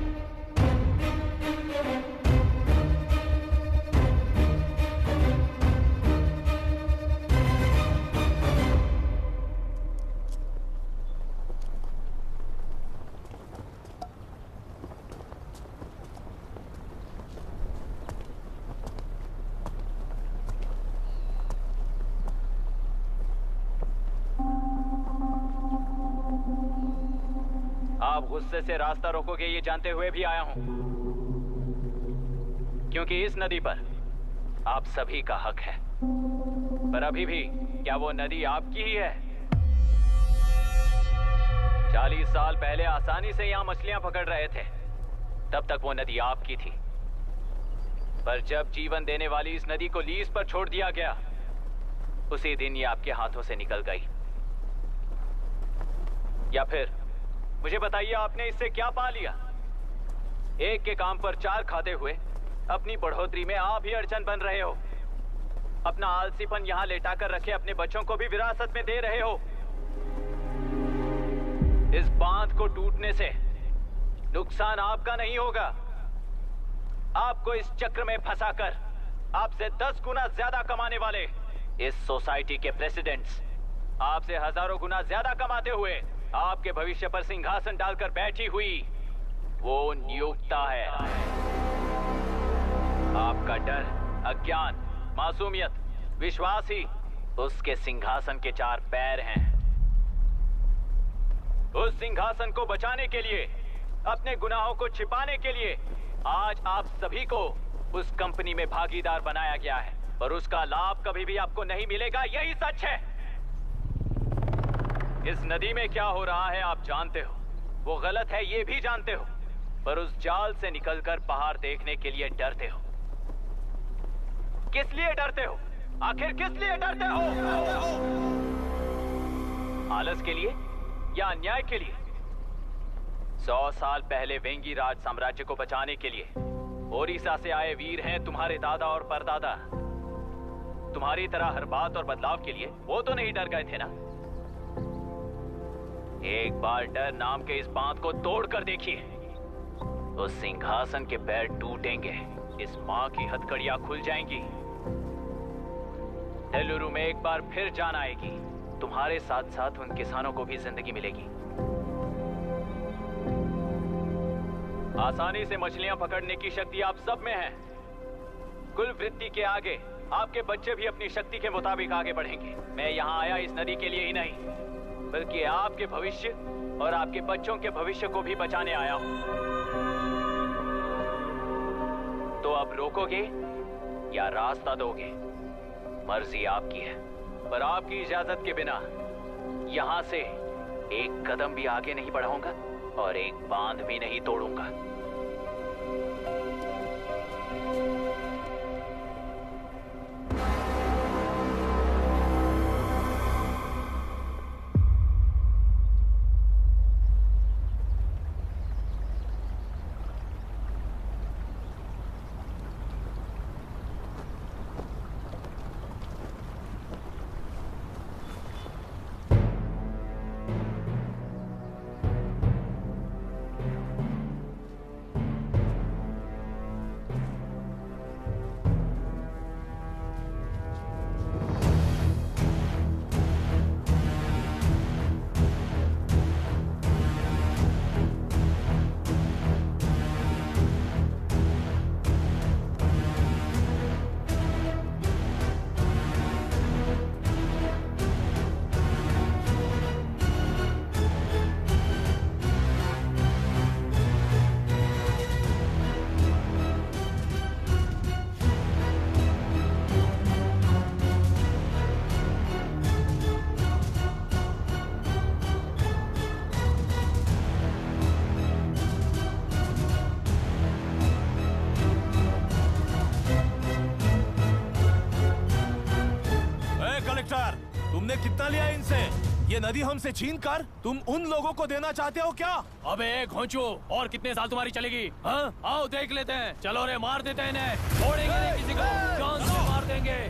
आप गुस्से से रास्ता रोकोगे ये जानते हुए भी आया हूं, क्योंकि इस नदी पर आप सभी का हक है। पर अभी भी क्या वो नदी आपकी ही है? 40 साल पहले आसानी से यहां मछलियां पकड़ रहे थे, तब तक वो नदी आपकी थी। पर जब जीवन देने वाली इस नदी को लीज पर छोड़ दिया गया, उसी दिन ये आपके हाथों से निकल गई। या फिर मुझे बताइए, आपने इससे क्या पा लिया? एक के काम पर 4 खाते हुए अपनी बढ़ोतरी में आप ही अड़चन बन रहे हो। अपना आलसीपन यहां लेटाकर रखे अपने बच्चों को भी विरासत में दे रहे हो। इस बांध को टूटने से नुकसान आपका नहीं होगा, आपको इस चक्र में फंसाकर आपसे 10 गुना ज्यादा कमाने वाले इस सोसाइटी के प्रेसिडेंट्स आपसे हजारों गुना ज्यादा कमाते हुए आपके भविष्य पर सिंहासन डालकर बैठी हुई वो नियोक्ता है। आपका डर, अज्ञान, मासूमियत, विश्वास ही उसके सिंहासन के 4 पैर हैं। उस सिंहासन को बचाने के लिए, अपने गुनाहों को छिपाने के लिए आज आप सभी को उस कंपनी में भागीदार बनाया गया है और उसका लाभ कभी भी आपको नहीं मिलेगा। यही सच है। इस नदी में क्या हो रहा है आप जानते हो, वो गलत है ये भी जानते हो, पर उस जाल से निकलकर पहाड़ देखने के लिए डरते हो। किस लिए डरते हो? आखिर किस लिए डरते हो? आलस के लिए या अन्याय के लिए? 100 साल पहले वेंगी राज साम्राज्य को बचाने के लिए ओडिशा से आए वीर हैं तुम्हारे दादा और परदादा। तुम्हारी तरह हर बात और बदलाव के लिए वो तो नहीं डर गए थे ना। एक बार डर नाम के इस बांध को तोड़ कर देखिए, उस सिंहासन के पैर टूटेंगे, इस मां की हथकड़ियां खुल जाएंगी, नेल्लूरू में एक बार फिर जान आएगी। तुम्हारे साथ साथ उन किसानों को भी जिंदगी मिलेगी। आसानी से मछलियां पकड़ने की शक्ति आप सब में है। कुल वृत्ति के आगे आपके बच्चे भी अपनी शक्ति के मुताबिक आगे बढ़ेंगे। मैं यहाँ आया इस नदी के लिए ही नहीं, बल्कि आपके भविष्य और आपके बच्चों के भविष्य को भी बचाने आया हूँ। तो अब रोकोगे या रास्ता दोगे, मर्जी आपकी है, पर आपकी इजाजत के बिना यहाँ से एक कदम भी आगे नहीं बढ़ाऊंगा और एक बांध भी नहीं तोड़ूंगा। तुमने कितना लिया इनसे? ये नदी हमसे छीन कर तुम उन लोगों को देना चाहते हो क्या? अबे घोंचू, और कितने साल तुम्हारी चलेगी? हाँ, आओ देख लेते हैं। चलो रे, मार देते हैं इन्हें। छोड़ेंगे नहीं किसी को, जान से मार देंगे।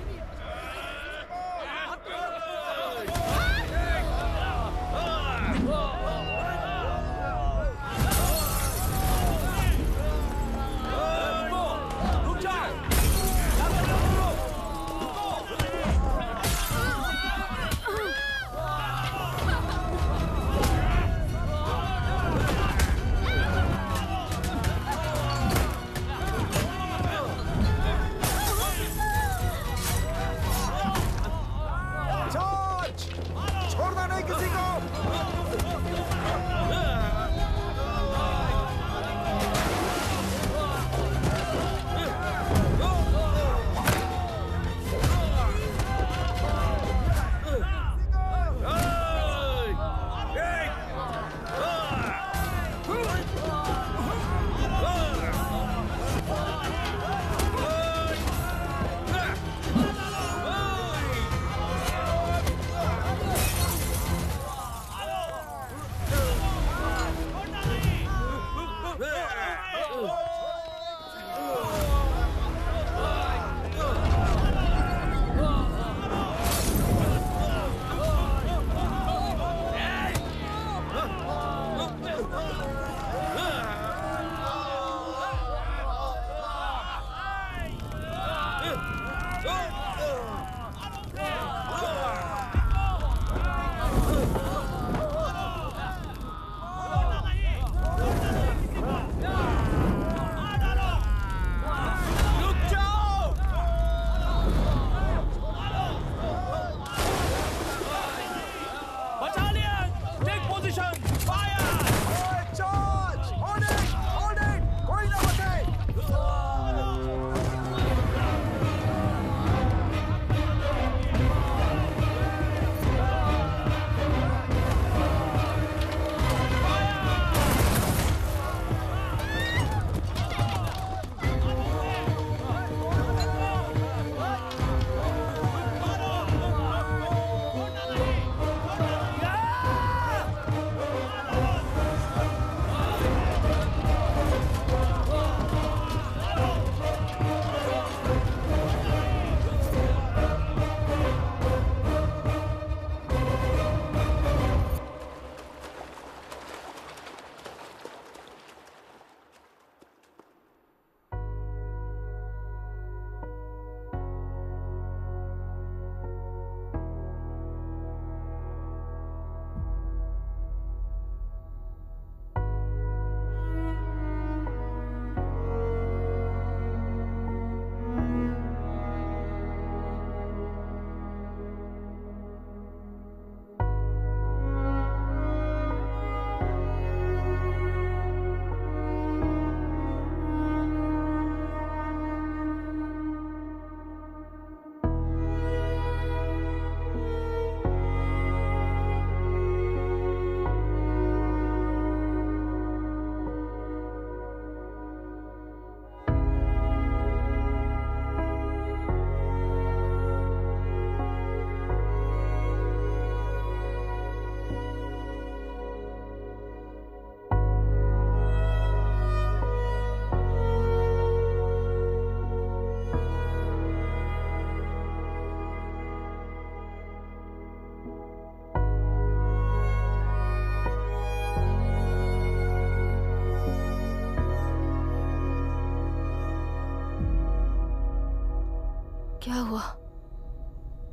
क्या हुआ?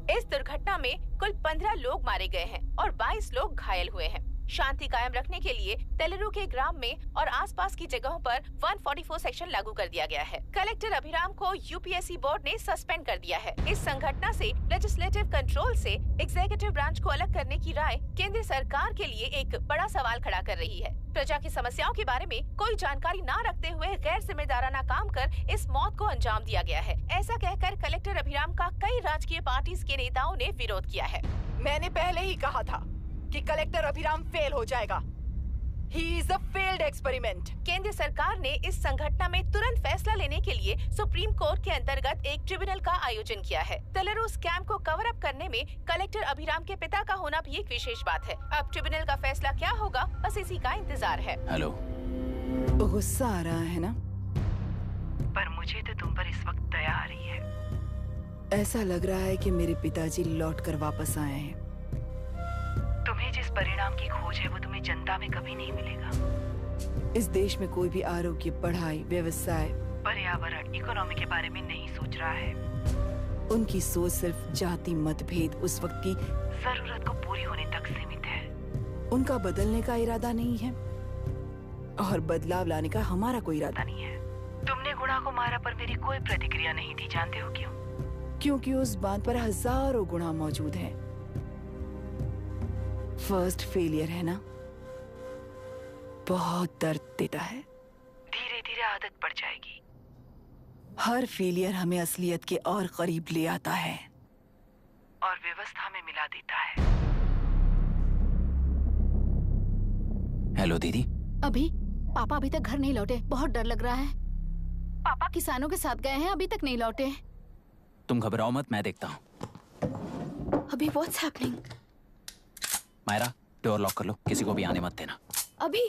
इस दुर्घटना में कुल 15 लोग मारे गए हैं और 22 लोग घायल हुए हैं। शांति कायम रखने के लिए तेलुरु के ग्राम में और आसपास की जगहों पर 144 सेक्शन लागू कर दिया गया है। कलेक्टर अभिराम को यूपीएससी बोर्ड ने सस्पेंड कर दिया है। इस संघटना से लेजिस्लेटिव कंट्रोल से एग्जीक्यूटिव ब्रांच को अलग करने की राय केंद्र सरकार के लिए एक बड़ा सवाल खड़ा कर रही है। प्रजा की समस्याओं के बारे में कोई जानकारी न रखते हुए गैर जिम्मेदाराना काम कर इस मौत को अंजाम दिया गया है। ऐसा कहकर कलेक्टर अभिराम का कई राजकीय पार्टी के नेताओं ने विरोध किया है। मैंने पहले ही कहा था कि कलेक्टर अभिराम फेल हो जाएगा। He is a failed experiment. केंद्र सरकार ने इस संघटना में तुरंत फैसला लेने के लिए सुप्रीम कोर्ट के अंतर्गत एक ट्रिब्यूनल का आयोजन किया है। तेलुरु स्कैम को कवर अप करने में कलेक्टर अभिराम के पिता का होना भी एक विशेष बात है। अब ट्रिब्यूनल का फैसला क्या होगा, बस इसी का इंतजार है। हेलो, गुस्सा आ रहा है ना? पर मुझे तो तुम पर इस वक्त दया आ रही है। ऐसा लग रहा है कि मेरे पिताजी लौट कर वापस आए हैं। तुम्हें जिस परिणाम की खोज है वो तुम्हें जनता में कभी नहीं मिलेगा। इस देश में कोई भी आरोग्य, पढ़ाई, व्यवसाय, पर्यावरण, इकोनॉमी के बारे में नहीं सोच रहा है। उनकी सोच सिर्फ जाति मतभेद उस वक्त की जरूरत को पूरी होने तक सीमित है। उनका बदलने का इरादा नहीं है और बदलाव लाने का हमारा कोई इरादा नहीं है। तुमने गुणा को मारा पर मेरी कोई प्रतिक्रिया नहीं दी, जानते हो क्यों? क्योंकि उस बात पर हजारों गुणा मौजूद हैं। फर्स्ट फेलियर है ना, बहुत दर्द देता है। धीरे धीरे आदत पड़ जाएगी। हर फेलियर हमें असलियत के और करीब ले आता है और व्यवस्था में मिला देता है। हेलो दीदी। अभी पापा अभी तक घर नहीं लौटे, बहुत डर लग रहा है। पापा किसानों के साथ गए हैं, अभी तक नहीं लौटे। तुम घबराओ मत, मैं देखता हूँ। अभी what's happening? Myra, door lock कर लो, किसी को भी आने मत देना। अभी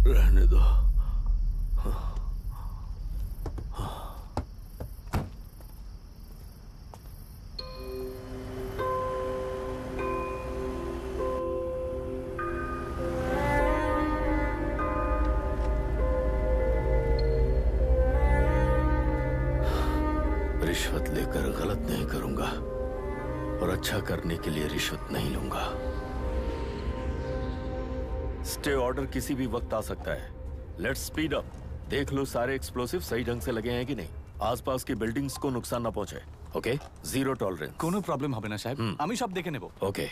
रहने दो। रिश्वत लेकर गलत नहीं करूंगा और अच्छा करने के लिए रिश्वत नहीं लूंगा। स्टे ऑर्डर किसी भी वक्त आ सकता है। Let's speed up. देख लो सारे एक्सप्लोसिव सही ढंग से लगे हैं कि नहीं। आसपास की बिल्डिंग्स को नुकसान ना पहुंचे। Okay, zero tolerance. कोनो प्रॉब्लम হবে না সাহেব, আমি সব দেখে নেব। ओके।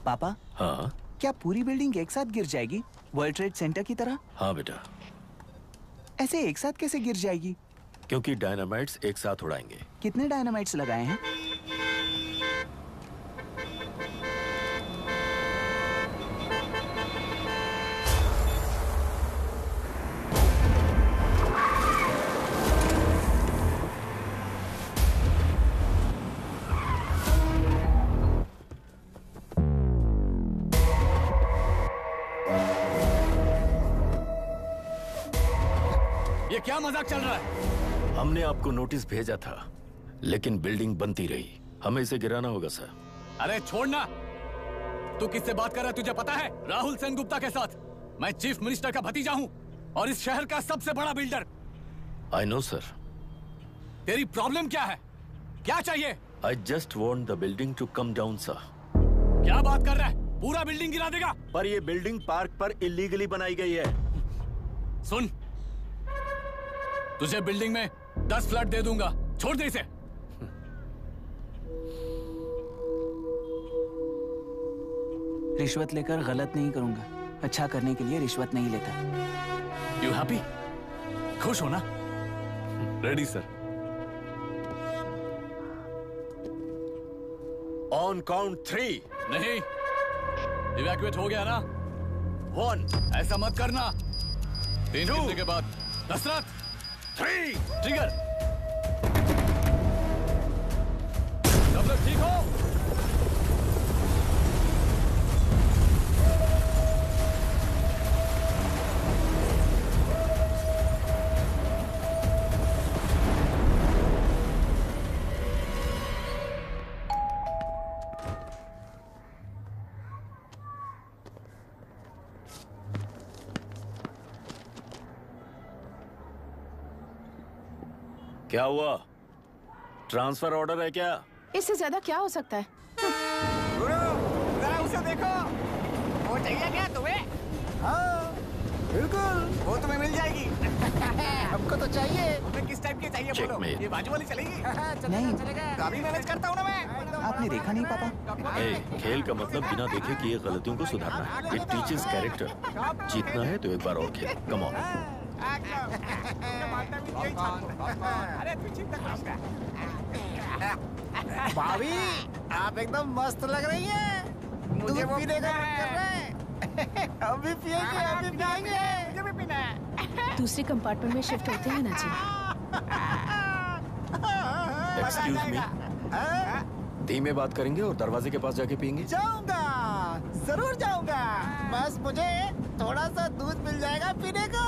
पापा, हाँ क्या पूरी बिल्डिंग एक साथ गिर जाएगी, वर्ल्ड ट्रेड सेंटर की तरह? हाँ बेटा। ऐसे एक साथ कैसे गिर जाएगी? क्योंकि डायनामाइट्स एक साथ उड़ाएंगे। कितने डायनामाइट्स लगाए हैं? ये क्या मजाक चल रहा है? हमने आपको नोटिस भेजा था, लेकिन बिल्डिंग बनती रही। हमें इसे गिराना होगा सर। अरे छोड़ना। तू किससे बात कर रहा है तुझे पता है? राहुल सेनगुप्ता के साथ। मैं चीफ मिनिस्टर का भतीजा हूँ। और इस शहर का सबसे बड़ा बिल्डर। I know sir. तेरी प्रॉब्लम क्या है? क्या चाहिए? I just want the building to come down sir. क्या बात कर रहा है? पूरा बिल्डिंग गिरा देगा? पर ये बिल्डिंग पार्क पर इलीगली बनाई गई है। सुन, तुझे बिल्डिंग में 10 फ्लैट दे दूंगा, छोड़ दे इसे। रिश्वत लेकर गलत नहीं करूंगा, अच्छा करने के लिए रिश्वत नहीं लेता। You happy? खुश हो ना? Ready sir. On count 3। नहीं, इवैक्यूएट हो गया ना? 1। ऐसा मत करना। 3 गिनने के बाद दशरथ 3 ट्रिगर। सब लोग ठीक हो? क्या हुआ? ट्रांसफर ऑर्डर है क्या? इससे ज्यादा क्या हो सकता है? जरा उसे देखो, वो चाहिए क्या तुम्हें? हाँ, बिल्कुल, वो तुम्हें मिल जाएगी। हमको तो चाहिए। तुम्हें किस टाइप की चाहिए बोलो? ये बाजू वाली चलेगी? नहीं, काफी मैनेज करता हूँ ना मैं। आपने देखा नहीं पापा? खेल का मतलब बिना देखे किए गलतियों को सुधारना है। It teaches character. जीतना है तो एक बार और खेल। Come on. भाभी, आप एकदम मस्त लग रही हैं। मुझे वो पीने का मन कर रहा है। अभी पिएंगे, अभी पिएंगे। मुझे भी पीना है। दूसरे कंपार्टमेंट में शिफ्ट होते हैं ना जी। Excuse me. धीमे बात करेंगे और दरवाजे के पास जाके पिएंगे। जाऊंगा, जरूर जाऊंगा। बस मुझे थोड़ा सा दूध मिल जाएगा पीने को।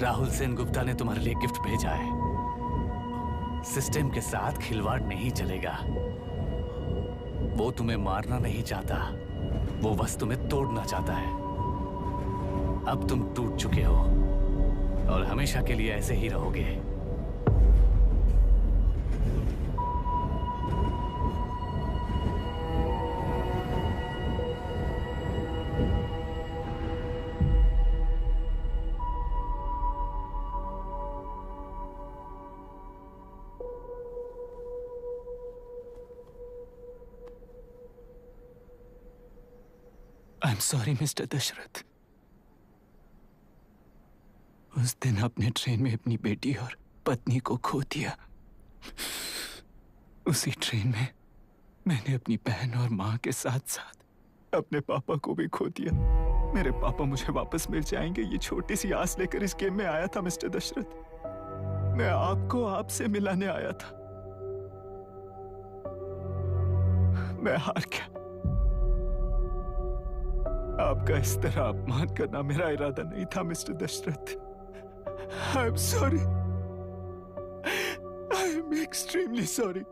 राहुल सेन गुप्ता ने तुम्हारे लिए गिफ्ट भेजा है। सिस्टम के साथ खिलवाड़ नहीं चलेगा। वो तुम्हें मारना नहीं चाहता, वो बस तुम्हें तोड़ना चाहता है। अब तुम टूट चुके हो और हमेशा के लिए ऐसे ही रहोगे। I'm sorry, mister Dasharath. उस दिन अपने ट्रेन में अपनी बेटी और पत्नी को खो दिया। उसी ट्रेन में मैंने अपनी बहन और माँ के साथ साथ अपने पापा को भी खो दिया। मेरे पापा मुझे वापस मिल जाएंगे, ये छोटी सी आस लेकर इस गेम में आया था मिस्टर दशरथ। मैं आपको आपसे मिलाने आया था। मैं हार गया। आपका इस तरह अपमान करना मेरा इरादा नहीं था mister Dashrath. I am sorry. I am extremely sorry.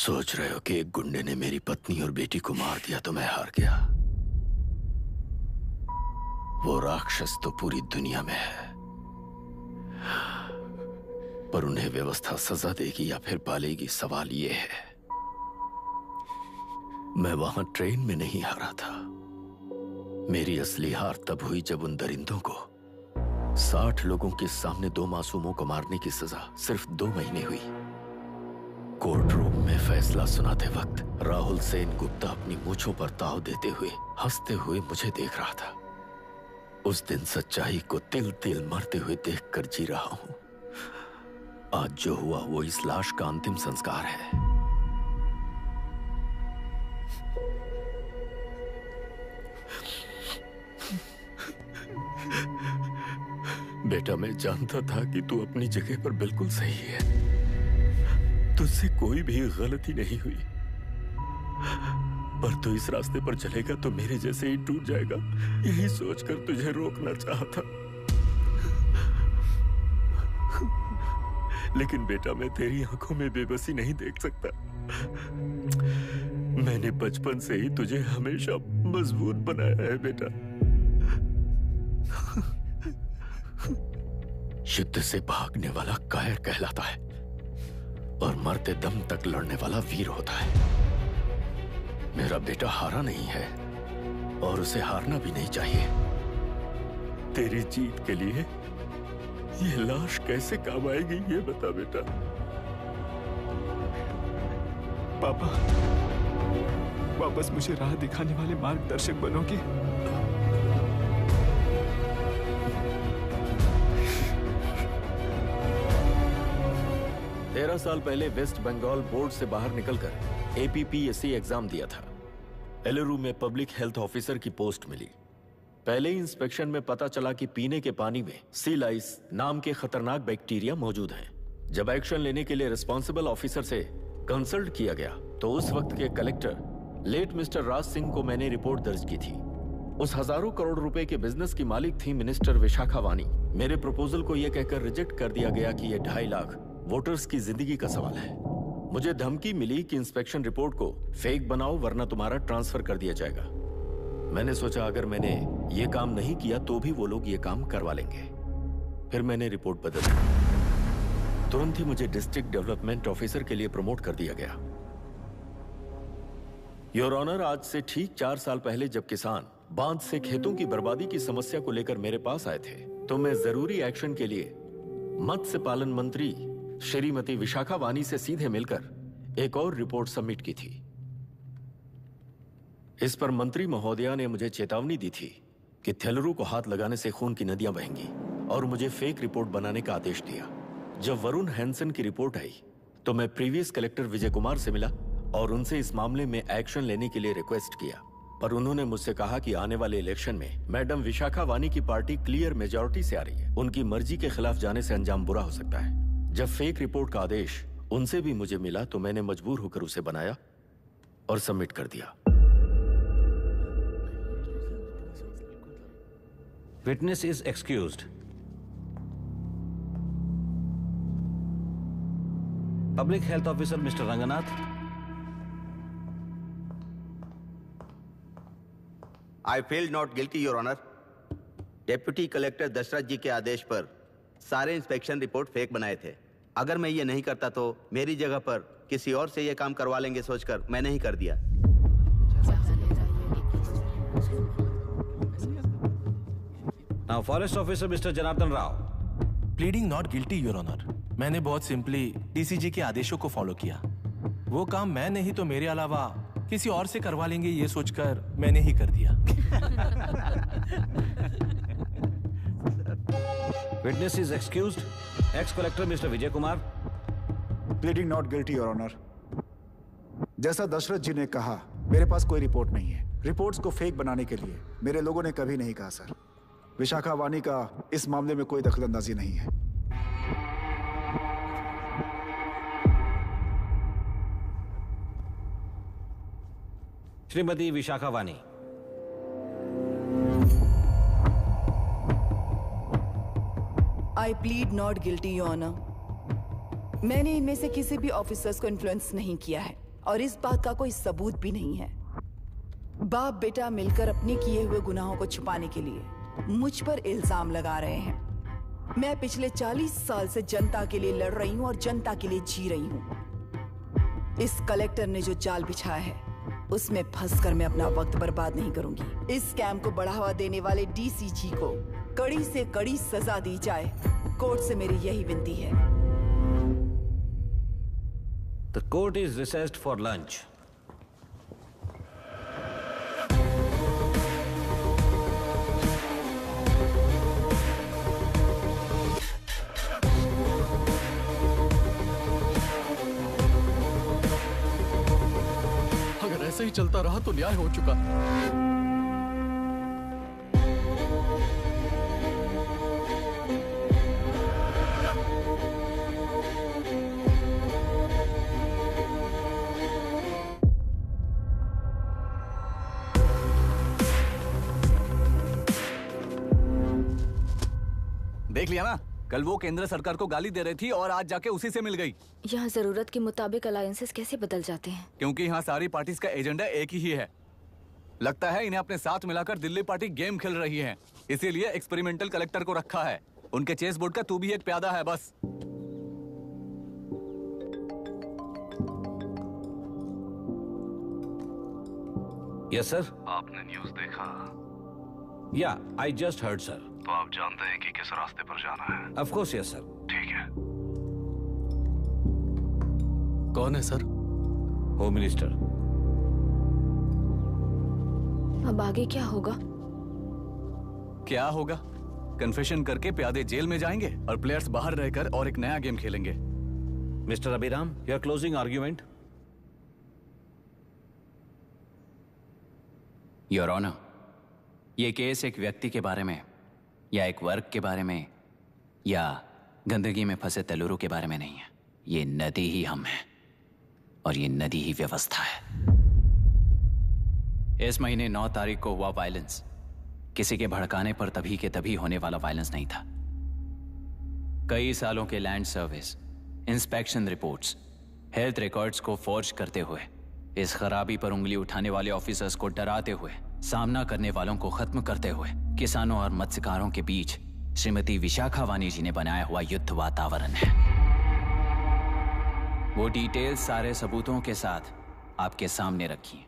सोच रहे हो कि एक गुंडे ने मेरी पत्नी और बेटी को मार दिया तो मैं हार गया? वो राक्षस तो पूरी दुनिया में है, पर उन्हें व्यवस्था सजा देगी या फिर पालेगी, सवाल ये है। मैं वहां ट्रेन में नहीं हारा था। मेरी असली हार तब हुई जब उन दरिंदों को 60 लोगों के सामने 2 मासूमों को मारने की सजा सिर्फ 2 महीने हुई। कोर्ट रूम में फैसला सुनाते वक्त राहुल सेन गुप्ता अपनी मूंछों पर ताव देते हुए हंसते हुए मुझे देख रहा था। उस दिन सच्चाई को तिल तिल मरते हुए देखकर जी रहा हूं। आज जो हुआ वो इस लाश का अंतिम संस्कार है। बेटा, मैं जानता था कि तू अपनी जगह पर बिल्कुल सही है। तुझसे कोई भी गलती नहीं हुई, पर तू इस रास्ते पर चलेगा तो मेरे जैसे ही टूट जाएगा, यही सोचकर तुझे रोकना चाहता। लेकिन बेटा, मैं तेरी आंखों में बेबसी नहीं देख सकता। मैंने बचपन से ही तुझे हमेशा मजबूत बनाया है बेटा। युद्ध से भागने वाला कायर कहलाता है और मरते दम तक लड़ने वाला वीर होता है। मेरा बेटा हारा नहीं है और उसे हारना भी नहीं चाहिए। तेरी जीत के लिए ये लाश कैसे काम आएगी, ये बता बेटा। पापा, वापस मुझे राह दिखाने वाले मार्गदर्शक बनोगे? 13 साल पहले वेस्ट बंगाल बोर्ड से बाहर निकलकर APPSC एग्जाम दिया था। एलुरु में पब्लिक हेल्थ ऑफिसर की पोस्ट मिली। पहले ही इंस्पेक्शन में पता चला कि पीने के पानी में सी लाइस नाम के खतरनाक बैक्टीरिया मौजूद हैं। जब एक्शन लेने के लिए रिस्पॉन्सिबल ऑफिसर से कंसल्ट किया गया तो उस वक्त के collector late mister Raj Singh को मैंने रिपोर्ट दर्ज की थी। उस हजारों करोड़ रुपए के बिजनेस की मालिक थी मिनिस्टर विशाखा वानी। मेरे प्रपोजल को यह कहकर रिजेक्ट कर दिया गया कि यह 2.5 लाख वोटर्स की जिंदगी का सवाल है। मुझे धमकी मिली कि इंस्पेक्शन रिपोर्ट को फेक बनाओ वरना तुम्हारा ट्रांसफर कर दिया जाएगा। मैंने सोचा अगर मैंने ये काम नहीं किया तो भी वो लोग ये काम करवा लेंगे। फिर मैंने रिपोर्ट बदल दी। तुरंत ही मुझे डिस्ट्रिक्ट डेवलपमेंट ऑफिसर के लिए प्रमोट कर दिया गया। योर ऑनर, आज से ठीक 4 साल पहले जब किसान बांध से खेतों की बर्बादी की समस्या को लेकर मेरे पास आए थे तो मैं जरूरी एक्शन के लिए मत्स्य पालन मंत्री श्रीमती विशाखा वानी से सीधे मिलकर एक और रिपोर्ट सबमिट की थी। इस पर मंत्री महोदया ने मुझे चेतावनी दी थी कि थेलरू को हाथ लगाने से खून की नदियां बहेंगी और मुझे फेक रिपोर्ट बनाने का आदेश दिया। जब वरुण हैंसन की रिपोर्ट आई तो मैं प्रीवियस कलेक्टर विजय कुमार से मिला और उनसे इस मामले में एक्शन लेने के लिए रिक्वेस्ट किया, पर उन्होंने मुझसे कहा कि आने वाले इलेक्शन में मैडम विशाखा वानी की पार्टी क्लियर मेजॉरिटी से आ रही है, उनकी मर्जी के खिलाफ जाने से अंजाम बुरा हो सकता है। जब फेक रिपोर्ट का आदेश उनसे भी मुझे मिला तो मैंने मजबूर होकर उसे बनाया और सबमिट कर दिया। Witness is excused. Public health officer mister Ranganath. I feel not guilty your honour. Deputy collector Dasharath ji के आदेश पर सारे इंस्पेक्शन रिपोर्ट फेक बनाए थे। अगर मैं ये नहीं करता तो मेरी जगह पर किसी और से ये काम करवा लेंगे सोचकर मैंने ही कर दिया। Now forest officer mister Janardhan Rao. Pleading not guilty your honour. मैंने बहुत सिंपली डीसीजी के आदेशों को फॉलो किया। वो काम मैं नहीं तो मेरे अलावा किसी और से करवा लेंगे ये सोचकर मैंने ही कर दिया। Witness is excused. Ex-collector Mr. Vijay Kumar. Pleading not guilty your honour. जैसा दशरथ जी ने कहा, मेरे पास कोई रिपोर्ट नहीं है। रिपोर्ट्स को फेक बनाने के लिए मेरे लोगों ने कभी नहीं कहा सर। विशाखा वानी का इस मामले में कोई दखलंदाजी नहीं है। Shrimati Vishakha Vani. I plead not guilty your honour. मैंने इनमें से किसी भी ऑफिसर्स को इन्फ्लुएंस नहीं किया है और इस बात का कोई सबूत भी नहीं है। बाप बेटा मिलकर अपने किए हुए गुनाहों को छुपाने के लिए मुझ पर इल्जाम लगा रहे हैं। मैं पिछले 40 साल से जनता के लिए लड़ रही हूं और जनता के लिए जी रही हूं। इस कलेक्टर ने जो जाल बिछाया है उसमें फंसकर मैं अपना वक्त बर्बाद नहीं करूंगी। इस स्कैम को बढ़ावा देने वाले डीसीजी को कड़ी से कड़ी सजा दी जाए, कोर्ट से मेरी यही विनती है। The court is recessed for lunch. अगर ऐसे ही चलता रहा तो न्याय हो चुका। देख लिया ना, कल वो केंद्र सरकार को गाली दे रही थी और आज जाके उसी से मिल गई। यहाँ जरूरत के मुताबिक अलायंसेस कैसे बदल जाते हैं? क्योंकि यहाँ सारी पार्टीज का एजेंडा एक ही है। लगता है इन्हें अपने साथ मिलाकर दिल्ली पार्टी गेम खेल रही है, इसीलिए एक्सपेरिमेंटल कलेक्टर को रखा है। उनके चेस बोर्ड का तू भी एक प्यादा है बस। Yes sir. आपने न्यूज़ देखा? या आई जस्ट हर्ड सर। तो आप जानते हैं कि किस रास्ते पर जाना है? Of course yes sir. ठीक है। कौन है सर? Home minister. अब आगे क्या होगा? क्या होगा? कन्फेशन करके प्यादे जेल में जाएंगे और प्लेयर्स बाहर रहकर और एक नया गेम खेलेंगे। Mister Abhiram, your closing argument. Your honour, ये केस एक व्यक्ति के बारे में या एक वर्ग के बारे में या गंदगी में फंसे तेलुरु के बारे में नहीं है। ये नदी ही हम हैं और ये नदी ही व्यवस्था है। इस महीने 9 तारीख को हुआ वायलेंस किसी के भड़काने पर तभी के तभी होने वाला वायलेंस नहीं था। कई सालों के land service, inspection reports, health records को फॉर्ज करते हुए, इस खराबी पर उंगली उठाने वाले ऑफिसर्स को डराते हुए, सामना करने वालों को खत्म करते हुए किसानों और मत्स्यकारों के बीच श्रीमती विशाखा वानी जी ने बनाया हुआ युद्ध वातावरण है। वो डिटेल्स सारे सबूतों के साथ आपके सामने रखी हैं।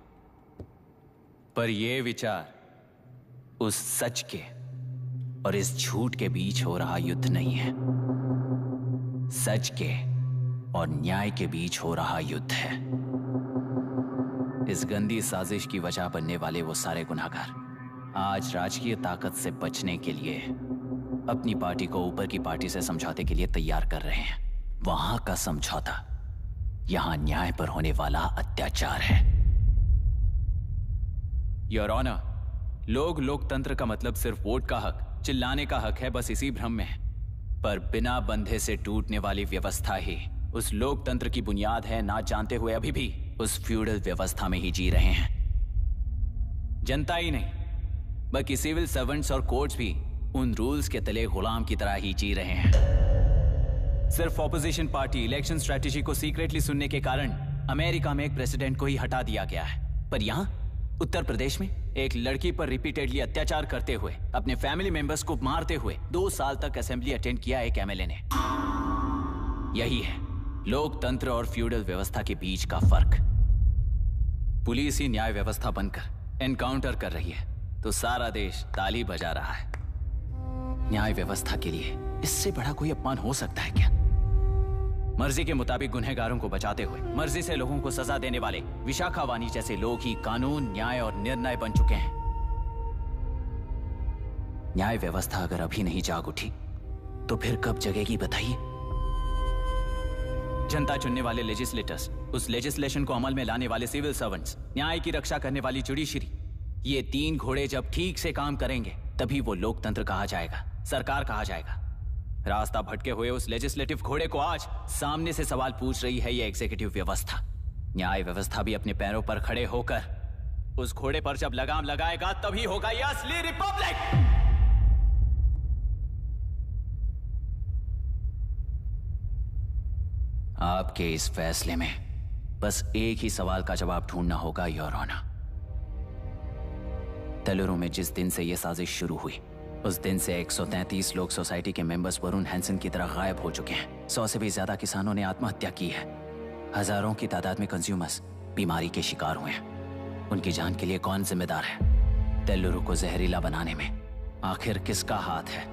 पर ये विचार उस सच के और इस झूठ के बीच हो रहा युद्ध नहीं है, सच के और न्याय के बीच हो रहा युद्ध है। इस गंदी साजिश की वजह बनने वाले वो सारे गुनहगार आज राजकीय ताकत से बचने के लिए अपनी पार्टी को ऊपर की पार्टी से समझौते के लिए तैयार कर रहे हैं। वहां का समझौता यहां न्याय पर होने वाला अत्याचार है। योर ऑनर, लोकतंत्र का मतलब सिर्फ वोट का हक, चिल्लाने का हक है, बस इसी भ्रम में है। पर बिना बंधे से टूटने वाली व्यवस्था ही उस लोकतंत्र की बुनियाद है, ना जानते हुए अभी भी उस फ्यूडल व्यवस्था में ही जी रहे हैं। जनता ही नहीं बल्कि सिविल सर्वेंट्स और कोर्ट्स भी उन रूल्स के तले गुलाम की तरह ही जी रहे हैं। सिर्फ ऑपोजिशन पार्टी इलेक्शन स्ट्रेटेजी को सीक्रेटली सुनने के कारण अमेरिका में एक प्रेसिडेंट को ही हटा दिया गया है, पर यहां उत्तर प्रदेश में एक लड़की पर रिपीटेडली अत्याचार करते हुए, अपने फैमिली मेंबर्स को मारते हुए 2 साल तक असेंबली अटेंड किया एक एमएलए ने। यही है लोकतंत्र और फ्यूडल व्यवस्था के बीच का फर्क। पुलिस ही न्याय व्यवस्था बनकर एनकाउंटर कर रही है तो सारा देश ताली बजा रहा है। न्याय व्यवस्था के लिए इससे बड़ा कोई अपमान हो सकता है क्या? मर्जी के मुताबिक गुनहगारों को बचाते हुए मर्जी से लोगों को सजा देने वाले विशाखा वानी जैसे लोग ही कानून, न्याय और निर्णय बन चुके हैं। न्याय व्यवस्था अगर अभी नहीं जाग उठी तो फिर कब जगेगी बताइए? जनता चुनने वाले लेजिस्लेटर्स, उस लेजिस्लेशन को अमल में लाने वाले सिविल सर्वेंट्स, न्याय की रक्षा करने वाली जुडिशरी, ये 3 घोड़े जब ठीक से काम करेंगे तभी वो लोकतंत्र कहा जाएगा, सरकार कहा जाएगा। रास्ता भटके हुए उस लेजिस्लेटिव घोड़े को आज सामने से सवाल पूछ रही है ये एग्जीक्यूटिव व्यवस्था। न्याय व्यवस्था भी अपने पैरों पर खड़े होकर उस घोड़े पर जब लगाम लगाएगा तभी होगा ये असली रिपब्लिक। आपके इस फैसले में बस एक ही सवाल का जवाब ढूंढना होगा योर ऑनर। तेलुरु में जिस दिन से यह साजिश शुरू हुई, उस दिन से 133 लोग सोसाइटी के मेंबर्स वरुण हैंसन की तरह गायब हो चुके हैं। 100 से भी ज्यादा किसानों ने आत्महत्या की है। हजारों की तादाद में कंज्यूमर्स बीमारी के शिकार हुए हैं। उनकी जान के लिए कौन जिम्मेदार है? तेलुरु को जहरीला बनाने में आखिर किसका हाथ है?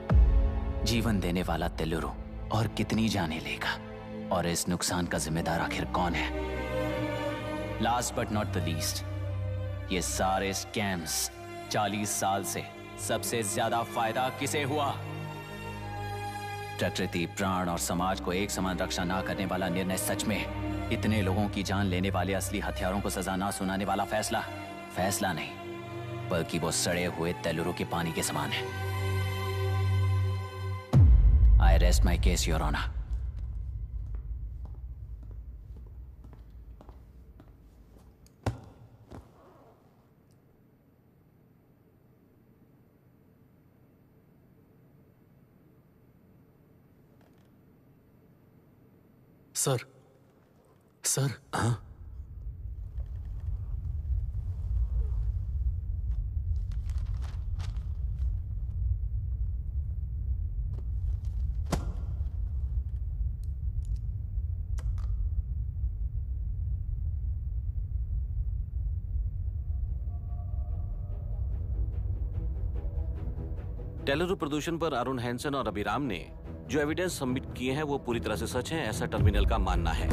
जीवन देने वाला तेलुरु और कितनी जाने लेगा? और इस नुकसान का जिम्मेदार आखिर कौन है? Last but not the least, ये सारे स्कैम्स 40 साल से सबसे ज्यादा फायदा किसे हुआ? प्रकृति, प्राण और समाज को एक समान रक्षा ना करने वाला निर्णय सच में इतने लोगों की जान लेने वाले असली हथियारों को सजा ना सुनाने वाला फैसला नहीं, बल्कि वो सड़े हुए तेलुरु के पानी के समान है। I rest my case your honour. Sir हाँ? तेलुरु प्रदूषण पर अरुण हैंसन और अभिराम ने जो एविडेंस सबमिट किए हैं वो पूरी तरह से सच है, ऐसा टर्मिनल का मानना है।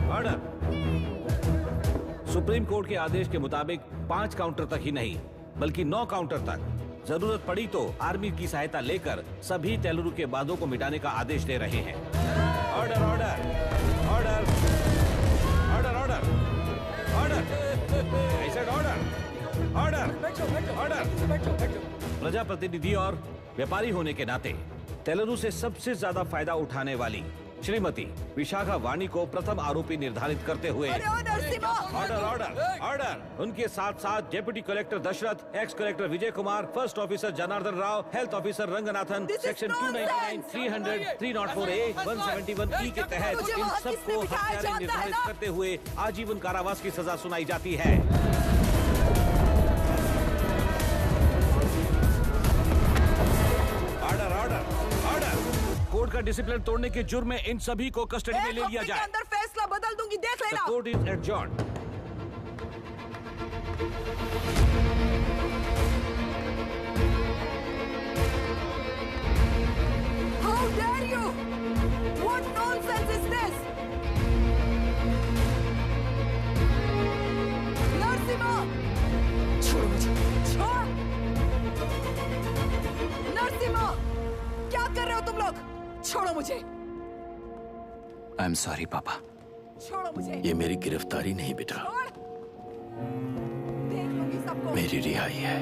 ऑर्डर। सुप्रीम कोर्ट के आदेश के मुताबिक 5 काउंटर तक ही नहीं बल्कि 9 काउंटर तक जरूरत पड़ी तो आर्मी की सहायता लेकर सभी तेलुरु के बांधों को मिटाने का आदेश दे रहे हैं। Order order order order order order order. प्रजाप्रतिनिधि और व्यापारी होने के नाते तेलुरु से सबसे ज्यादा फायदा उठाने वाली श्रीमती विशाखा वाणी को प्रथम आरोपी निर्धारित करते हुए ऑर्डर ऑर्डर ऑर्डर। उनके साथ साथ deputy collector Dasharath, ex collector Vijay Kumar, first officer Janardhan Rao, health officer Ranganathan, section 299, 300, 304A, 171E के तहत इन सबको हत्यारे निर्धारित करते हुए आजीवन कारावास की सजा सुनाई जाती है। कोर्ट का डिसिप्लिन तोड़ने के जुर्म में इन सभी को कस्टडी में ले लिया जाए। अंदर फैसला बदल दूंगी, देख लेना। Court is adjourned. How dare you? What nonsense is this? Narasimha, छोड़ो मुझे, छोड़। नरसिम्हा, क्या कर रहे हो तुम लोग? छोड़ो मुझे। आई एम सॉरी पापा। छोड़ो मुझे। ये मेरी गिरफ्तारी नहीं बेटा, देख लूंगी सबको। मेरी रिहाई है।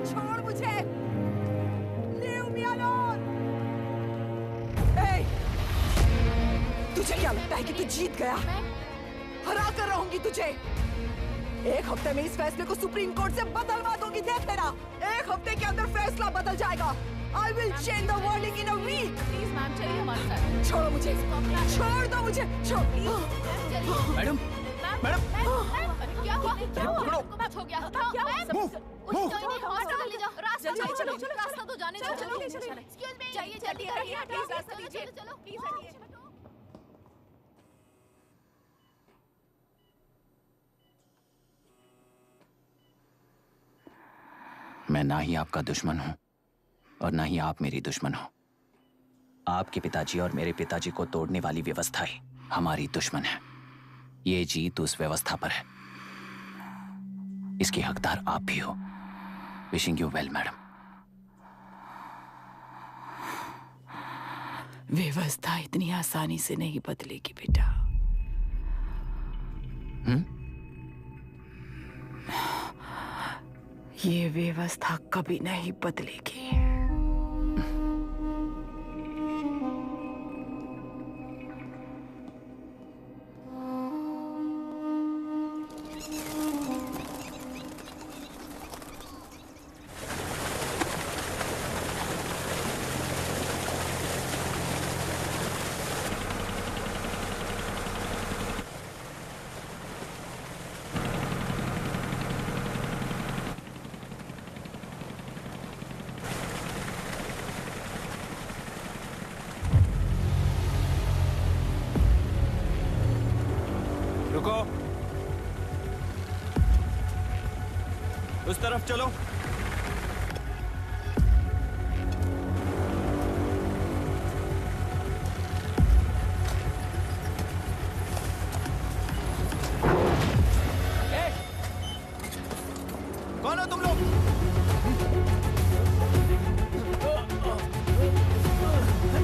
छोड़ मुझे। Leave me alone. Hey, तुझे क्या लगता है कि तू जीत गया? हरा कर रहूंगी तुझे। एक हफ्ते में इस फैसले को सुप्रीम कोर्ट से बदलवा दूंगी, देख लेना। एक हफ्ते के अंदर फैसला बदल जाएगा। I will change the verdict in a week. Please ma'am, चलिए हमारे साथ। छोड़ो मुझे, छोड़ दो मुझे, छोड़। मैडम, मैडम, क्या हुआ? कुछ हो गया? रास्ता तो जाने दो। चलो, एक्सक्यूज मी, जाइए जल्दी, रास्ता दीजिए। चलो प्लीज हटिए। मैं ना ही आपका दुश्मन हूं और ना ही आप मेरी दुश्मन हो। आपके पिताजी और मेरे पिताजी को तोड़ने वाली व्यवस्था ही हमारी दुश्मन है। ये जीत उस व्यवस्था पर है, इसके हकदार आप भी हो। Wishing you well madam. व्यवस्था इतनी आसानी से नहीं बदलेगी बेटा। ये व्यवस्था कभी नहीं बदलेगी। रुको, उस तरफ चलो। कौन हो तुम लोग?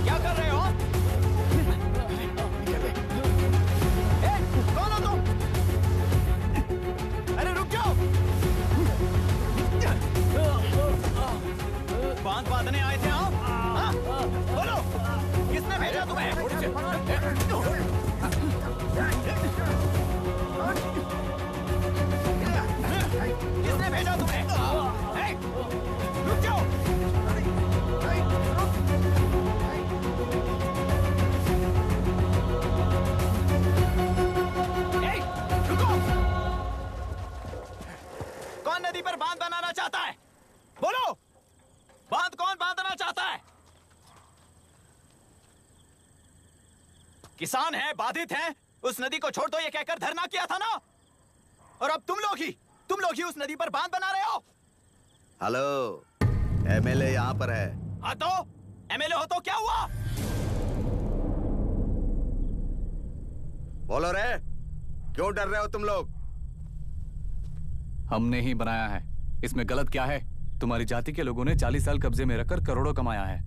क्या कर रहे हो? कौन हो तुम? अरे रुक जाओ! बांध बांधने आए थे आप? हाँ? बोलो, किसने भेजा तुम्हें? किसने भेजा तुम्हें? हे, रुक जाओ! हे, रुको! कौन नदी पर बांध बनाना चाहता है? बोलो, बांध कौन बांधना चाहता है? किसान हैं, बाधित हैं, उस नदी को छोड़ दो ये कहकर धरना किया था ना? और अब तुम लोग ही उस नदी पर बांध बना रहे हो। हेलो, एमएलए यहाँ पर है। हाँ तो एमएलए हो तो क्या हुआ? बोलो रे, क्यों डर रहे हो तुम लोग? हमने ही बनाया है, इसमें गलत क्या है? तुम्हारी जाति के लोगों ने 40 साल कब्जे में रखकर करोड़ों कमाया है।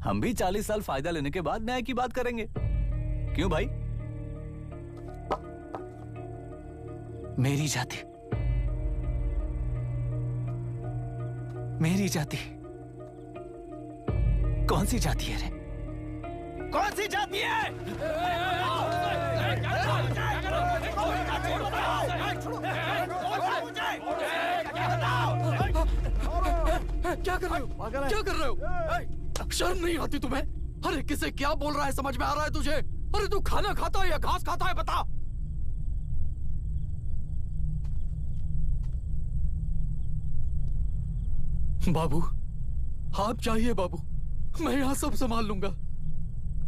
हम भी 40 साल फायदा लेने के बाद न्याय की बात करेंगे। क्यों भाई? मेरी जाति, मेरी जाति कौन सी जाति है रे? कौन सी जाति है? क्या कर रहे हो? क्या कर रहे हो? शर्म नहीं आती तुम्हें? अरे किसे क्या बोल रहा है, समझ में आ रहा है तुझे? अरे तू खाना खाता है या घास खाता है, बता। बाबू, आप चाहिए बाबू, मैं यहाँ सब संभाल लूंगा।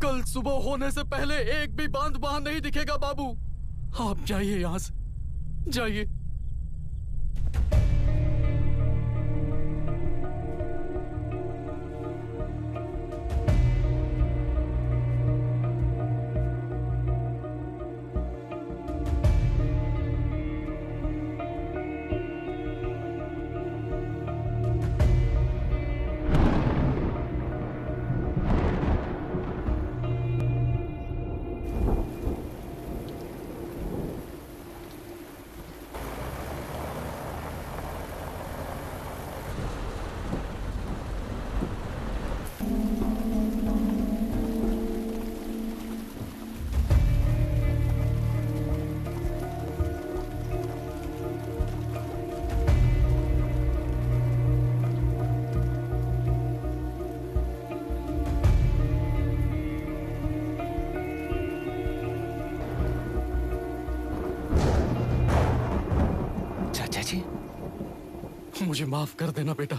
कल सुबह होने से पहले एक भी बांध वहां नहीं दिखेगा बाबू। आप जाइए यहाँ से, जाइए। मुझे माफ कर देना बेटा।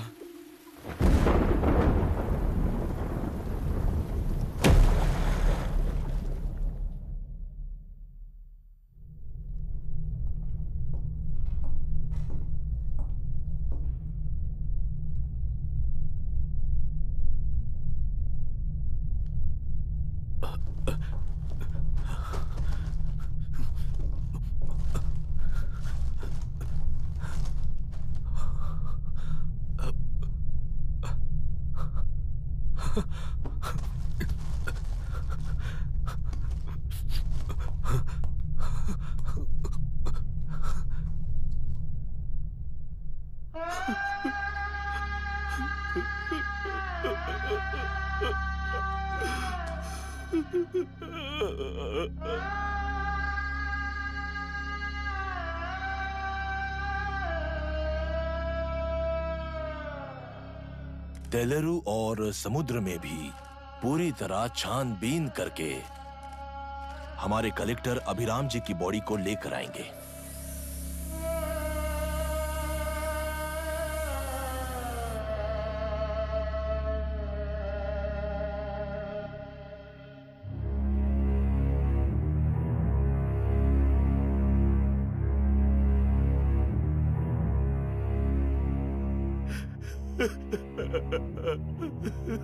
तेलुरु और समुद्र में भी पूरी तरह छानबीन करके हमारे कलेक्टर अभिराम जी की बॉडी को लेकर आएंगे। Ah